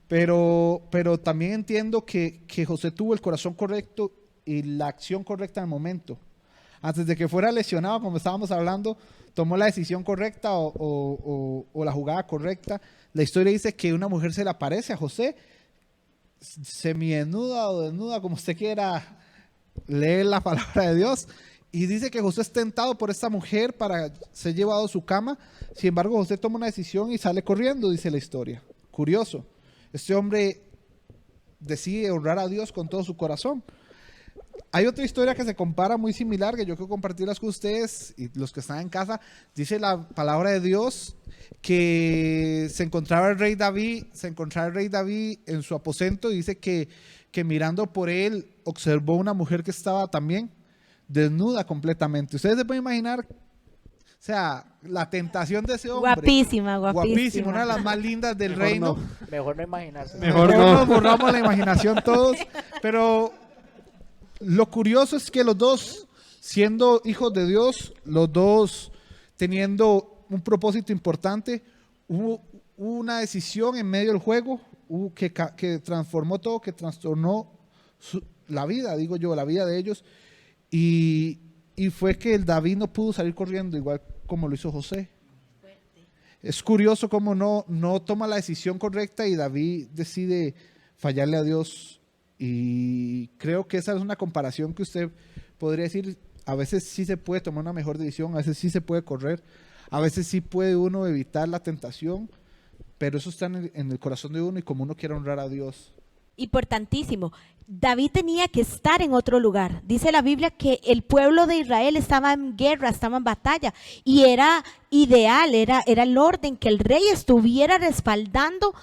J: pero también entiendo que José tuvo el corazón correcto y la acción correcta en el momento. Antes de que fuera lesionado, como estábamos hablando, tomó la decisión correcta o la jugada correcta. La historia dice que una mujer se le aparece a José, semidesnuda o desnuda, como usted quiera leer la palabra de Dios, y dice que José es tentado por esta mujer para ser llevado a su cama. Sin embargo, José toma una decisión y sale corriendo, dice la historia. Curioso. Este hombre decide honrar a Dios con todo su corazón. Hay otra historia que se compara muy similar, que yo quiero compartirlas con ustedes y los que están en casa. Dice la palabra de Dios que se encontraba el rey David en su aposento, y dice que mirando por él observó una mujer que estaba también desnuda completamente. Ustedes se pueden imaginar, o sea, la tentación de ese hombre.
D: Guapísima.
J: Una de las más lindas del reino.
E: Mejor no imaginarse.
J: Mejor nos borramos la imaginación todos. Pero lo curioso es que los dos, siendo hijos de Dios, los dos teniendo un propósito importante, hubo una decisión en medio del juego que transformó todo, que trastornó la vida de ellos. Y fue que el David no pudo salir corriendo igual como lo hizo José. Es curioso cómo no toma la decisión correcta y David decide fallarle a Dios. Y creo que esa es una comparación que usted podría decir, a veces sí se puede tomar una mejor decisión, a veces sí se puede correr, a veces sí puede uno evitar la tentación, pero eso está en el corazón de uno y como uno quiere honrar a Dios.
D: Importantísimo. David tenía que estar en otro lugar. Dice la Biblia que el pueblo de Israel estaba en guerra, estaba en batalla, y era ideal, era el orden que el rey estuviera respaldando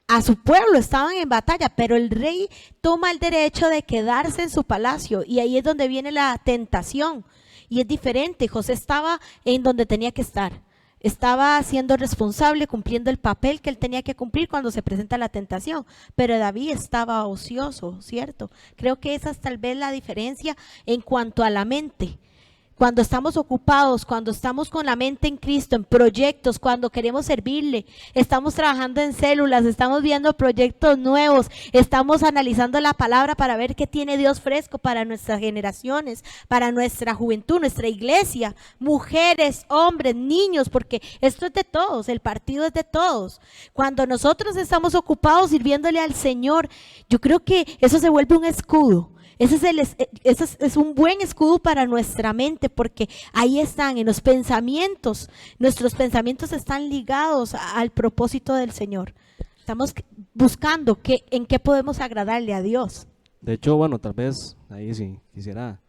D: a su pueblo, estaban en batalla, pero el rey toma el derecho de quedarse en su palacio y ahí es donde viene la tentación y es diferente. José estaba en donde tenía que estar, estaba siendo responsable, cumpliendo el papel que él tenía que cumplir cuando se presenta la tentación, pero David estaba ocioso, ¿cierto? Creo que esa es tal vez la diferencia en cuanto a la mente. Cuando estamos ocupados, cuando estamos con la mente en Cristo, en proyectos, cuando queremos servirle, estamos trabajando en células, estamos viendo proyectos nuevos, estamos analizando la palabra para ver qué tiene Dios fresco para nuestras generaciones, para nuestra juventud, nuestra iglesia, mujeres, hombres, niños, porque esto es de todos, el partido es de todos. Cuando nosotros estamos ocupados sirviéndole al Señor, yo creo que eso se vuelve un escudo. Ese es un buen escudo para nuestra mente, porque ahí están en los pensamientos. Nuestros pensamientos están ligados al propósito del Señor. Estamos buscando en qué podemos agradarle a Dios.
F: De hecho, bueno, tal vez ahí sí quisiera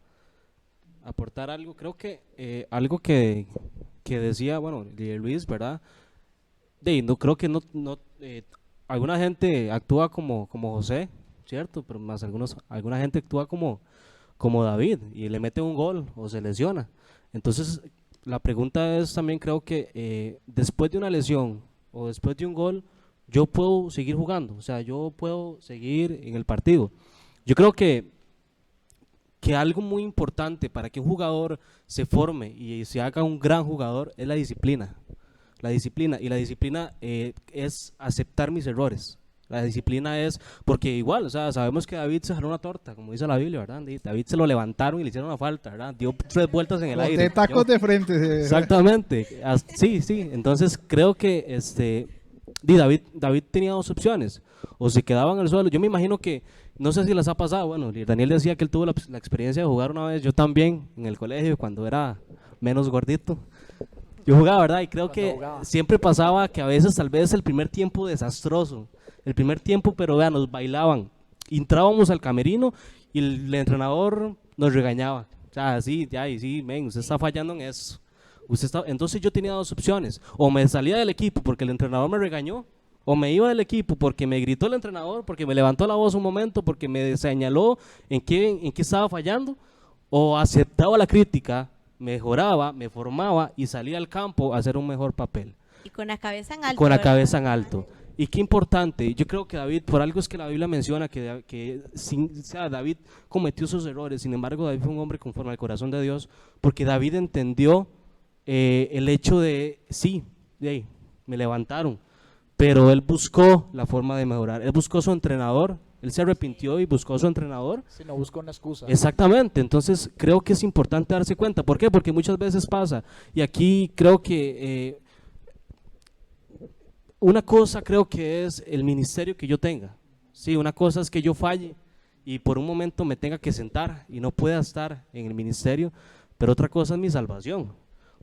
F: aportar algo. Creo que algo que decía, bueno, Luis, ¿verdad? No creo que alguna gente actúa como José, ¿cierto? Pero más alguna gente actúa como David y le mete un gol o se lesiona. Entonces, la pregunta es también, creo que después de una lesión o después de un gol, yo puedo seguir jugando, o sea, yo puedo seguir en el partido. Yo creo que algo muy importante para que un jugador se forme y se haga un gran jugador es la disciplina. La disciplina, y la disciplina es aceptar mis errores. La disciplina es, porque igual, o sea, sabemos que David se jaló una torta, como dice la Biblia, ¿verdad? David se lo levantaron y le hicieron una falta, ¿verdad? Dio 3 vueltas en el aire.
J: De tacos de frente.
F: Exactamente. Sí. Entonces creo que David tenía 2 opciones. O se quedaba en el suelo. Yo me imagino que, no sé si les ha pasado, bueno, Daniel decía que él tuvo la experiencia de jugar una vez, yo también, en el colegio, cuando era menos gordito. Yo jugaba, ¿verdad? Y creo que siempre pasaba que a veces tal vez el primer tiempo desastroso. El primer tiempo, pero vean, nos bailaban. Entrábamos al camerino y el entrenador nos regañaba. O sea, sí, usted está fallando en eso. Entonces yo tenía 2 opciones. O me salía del equipo porque el entrenador me regañó, o me iba del equipo porque me gritó el entrenador, porque me levantó la voz un momento, porque me señaló en qué estaba fallando, o aceptaba la crítica, mejoraba, me formaba y salía al campo a hacer un mejor papel.
D: Y con la cabeza en alto.
F: Con la cabeza en alto. Y qué importante, yo creo que David, por algo es que la Biblia menciona que David cometió sus errores, sin embargo David fue un hombre conforme al corazón de Dios, porque David entendió el hecho de, me levantaron, pero él buscó la forma de mejorar, él buscó su entrenador, él se arrepintió y buscó su entrenador.
E: Si no buscó una excusa.
F: Exactamente, entonces creo que es importante darse cuenta. ¿Por qué? Porque muchas veces pasa, y aquí creo que una cosa creo que es el ministerio que yo tenga. Sí, una cosa es que yo falle y por un momento me tenga que sentar y no pueda estar en el ministerio, pero otra cosa es mi salvación.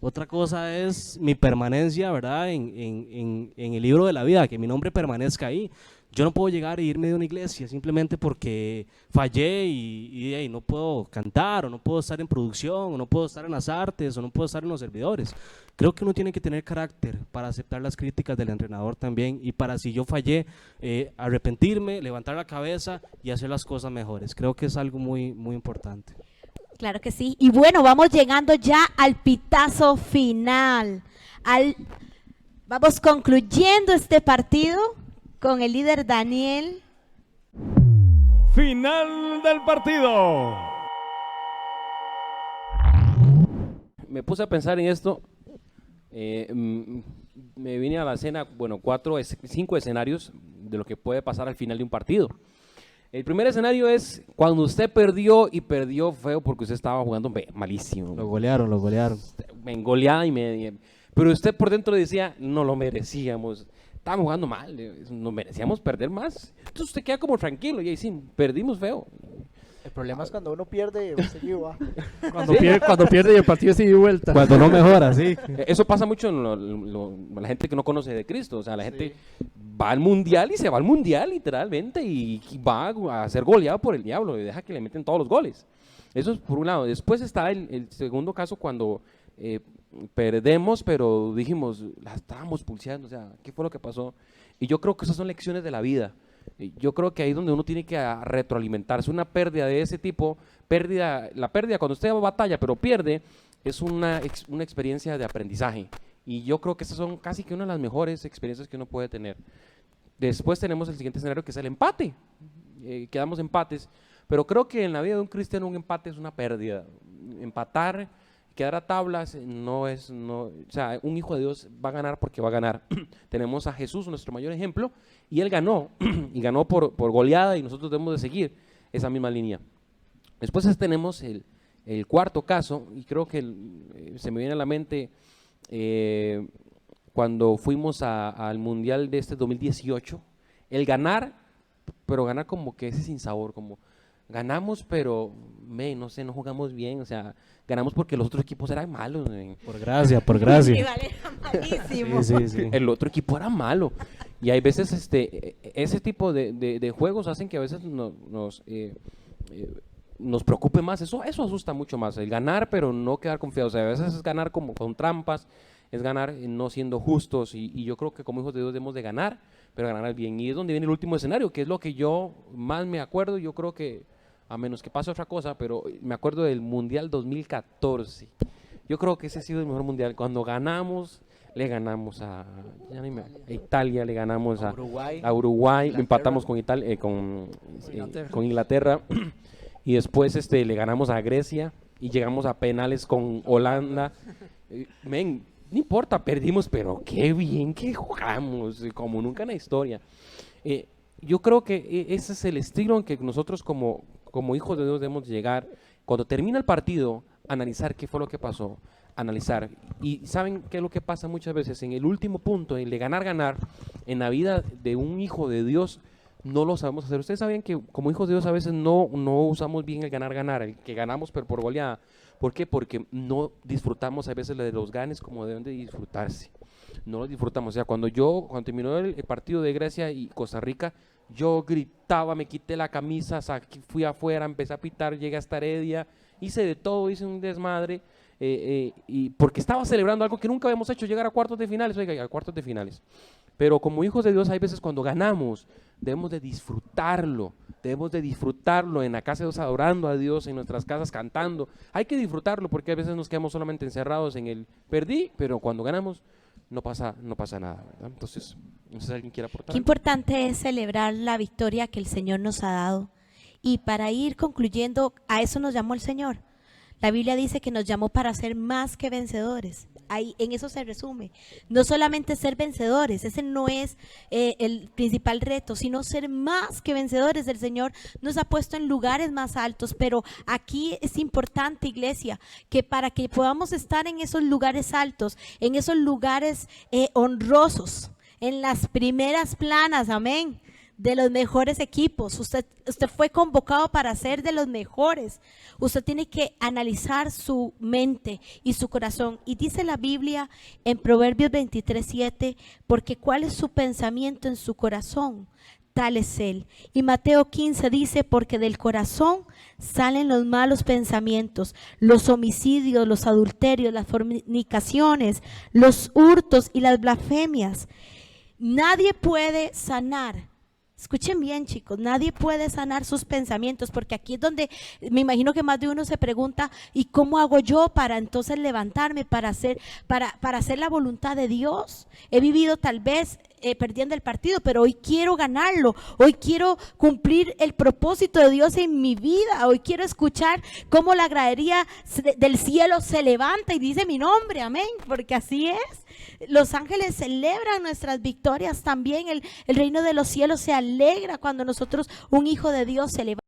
F: Otra cosa es mi permanencia, ¿verdad? En el libro de la vida, que mi nombre permanezca ahí. Yo no puedo llegar e irme de una iglesia simplemente porque fallé y no puedo cantar, o no puedo estar en producción, o no puedo estar en las artes, o no puedo estar en los servidores. Creo que uno tiene que tener carácter para aceptar las críticas del entrenador también, y para, si yo fallé, arrepentirme, levantar la cabeza y hacer las cosas mejores. Creo que es algo muy, muy importante.
D: Claro que sí. Y bueno, vamos llegando ya al pitazo final. Vamos concluyendo este partido con el líder Daniel.
A: Final del partido.
G: Me puse a pensar en esto. Me vine a la escena, 5 escenarios de lo que puede pasar al final de un partido. El primer escenario es cuando usted perdió, y perdió feo porque usted estaba jugando malísimo.
F: Lo golearon.
G: Me goleaba pero usted por dentro decía, no lo merecíamos. Estábamos jugando mal, nos merecíamos perder más. Entonces usted queda como tranquilo y ahí sí, perdimos feo.
E: El problema es cuando uno pierde, seguido va.
H: Cuando pierde y el partido sigue vuelta.
F: Cuando no mejora, sí.
G: Eso pasa mucho en la gente que no conoce de Cristo. O sea, la gente va al mundial y se va al mundial literalmente y va a ser goleado por el diablo y deja que le meten todos los goles. Eso es por un lado. Después está el segundo caso cuando perdemos, pero dijimos, la estábamos pulseando, o sea, ¿qué fue lo que pasó? Y yo creo que esas son lecciones de la vida. Yo creo que ahí es donde uno tiene que retroalimentarse. Una pérdida de ese tipo, la pérdida cuando usted batalla pero pierde, es una experiencia de aprendizaje. Y yo creo que esas son casi que una de las mejores experiencias que uno puede tener. Después tenemos el siguiente escenario, que es el empate. Quedamos empates, pero creo que en la vida de un cristiano un empate es una pérdida. Empatar, quedar a tablas, o sea, un hijo de Dios va a ganar porque va a ganar. Tenemos a Jesús, nuestro mayor ejemplo, y él ganó, y ganó por goleada, y nosotros debemos de seguir esa misma línea. Después tenemos el cuarto caso, y creo que se me viene a la mente cuando fuimos al Mundial de este 2018, el ganar, pero ganar como que ese sinsabor, como ganamos, pero no sé, no jugamos bien, o sea, ganamos porque los otros equipos eran malos.
F: Por gracia, por gracia.
D: Rival era malísimo.
F: Sí.
G: El otro equipo era malo. Y hay veces ese tipo de juegos hacen que a veces nos preocupe más. Eso asusta mucho más. El ganar, pero no quedar confiados. O sea, a veces es ganar como con trampas, es ganar no siendo justos. Y yo creo que como hijos de Dios debemos de ganar, pero ganar bien. Y es donde viene el último escenario, que es lo que yo más me acuerdo. Yo creo que, a menos que pase otra cosa, pero me acuerdo del Mundial 2014. Yo creo que ese ha sido el mejor Mundial. Cuando ganamos, le ganamos a Italia, le ganamos a Uruguay, empatamos con Italia, con Inglaterra. Y después le ganamos a Grecia y llegamos a penales con Holanda. No importa, perdimos, pero qué bien que jugamos, como nunca en la historia. Yo creo que ese es el estilo en que nosotros como hijos de Dios debemos llegar. Cuando termina el partido, analizar qué fue lo que pasó, analizar. Y ¿saben qué es lo que pasa muchas veces? En el último punto, el de ganar, en la vida de un hijo de Dios, no lo sabemos hacer. Ustedes saben que como hijos de Dios a veces no usamos bien el ganar, el que ganamos pero por goleada. ¿Por qué? Porque no disfrutamos a veces de los ganes como deben de disfrutarse. No los disfrutamos. O sea, cuando terminó el partido de Grecia y Costa Rica, yo gritaba, me quité la camisa, fui afuera, empecé a pitar, llegué hasta Heredia, hice de todo, hice un desmadre, y porque estaba celebrando algo que nunca habíamos hecho, llegar a cuartos de finales, a cuartos de finales. Pero como hijos de Dios hay veces cuando ganamos, debemos de disfrutarlo en la casa de Dios adorando a Dios, en nuestras casas cantando. Hay que disfrutarlo porque a veces nos quedamos solamente encerrados en el perdí, pero cuando ganamos no pasa nada, ¿verdad? Entonces, no sé si alguien quiere aportar.
D: Qué importante es celebrar la victoria que el Señor nos ha dado. Y para ir concluyendo, a eso nos llamó el Señor. La Biblia dice que nos llamó para ser más que vencedores. Ahí, en eso se resume. No solamente ser vencedores, ese no es el principal reto, sino ser más que vencedores. El Señor nos ha puesto en lugares más altos, pero aquí es importante, iglesia, que para que podamos estar en esos lugares altos, en esos lugares honrosos, en las primeras planas, amén, de los mejores equipos. Usted fue convocado para ser de los mejores. Usted tiene que analizar su mente y su corazón. Y dice la Biblia en Proverbios 23:7, porque cuál es su pensamiento en su corazón, tal es él. Y Mateo 15 dice, porque del corazón salen los malos pensamientos, los homicidios, los adulterios, las fornicaciones, los hurtos y las blasfemias. Nadie puede sanar. Escuchen bien, chicos, nadie puede sanar sus pensamientos, porque aquí es donde me imagino que más de uno se pregunta, ¿y cómo hago yo para entonces levantarme, para hacer la voluntad de Dios? He vivido tal vez perdiendo el partido, pero hoy quiero ganarlo, hoy quiero cumplir el propósito de Dios en mi vida, hoy quiero escuchar cómo la gradería del cielo se levanta y dice mi nombre, amén, porque así es. Los ángeles celebran nuestras victorias también, el reino de los cielos se alegra cuando nosotros, un hijo de Dios, se levanta.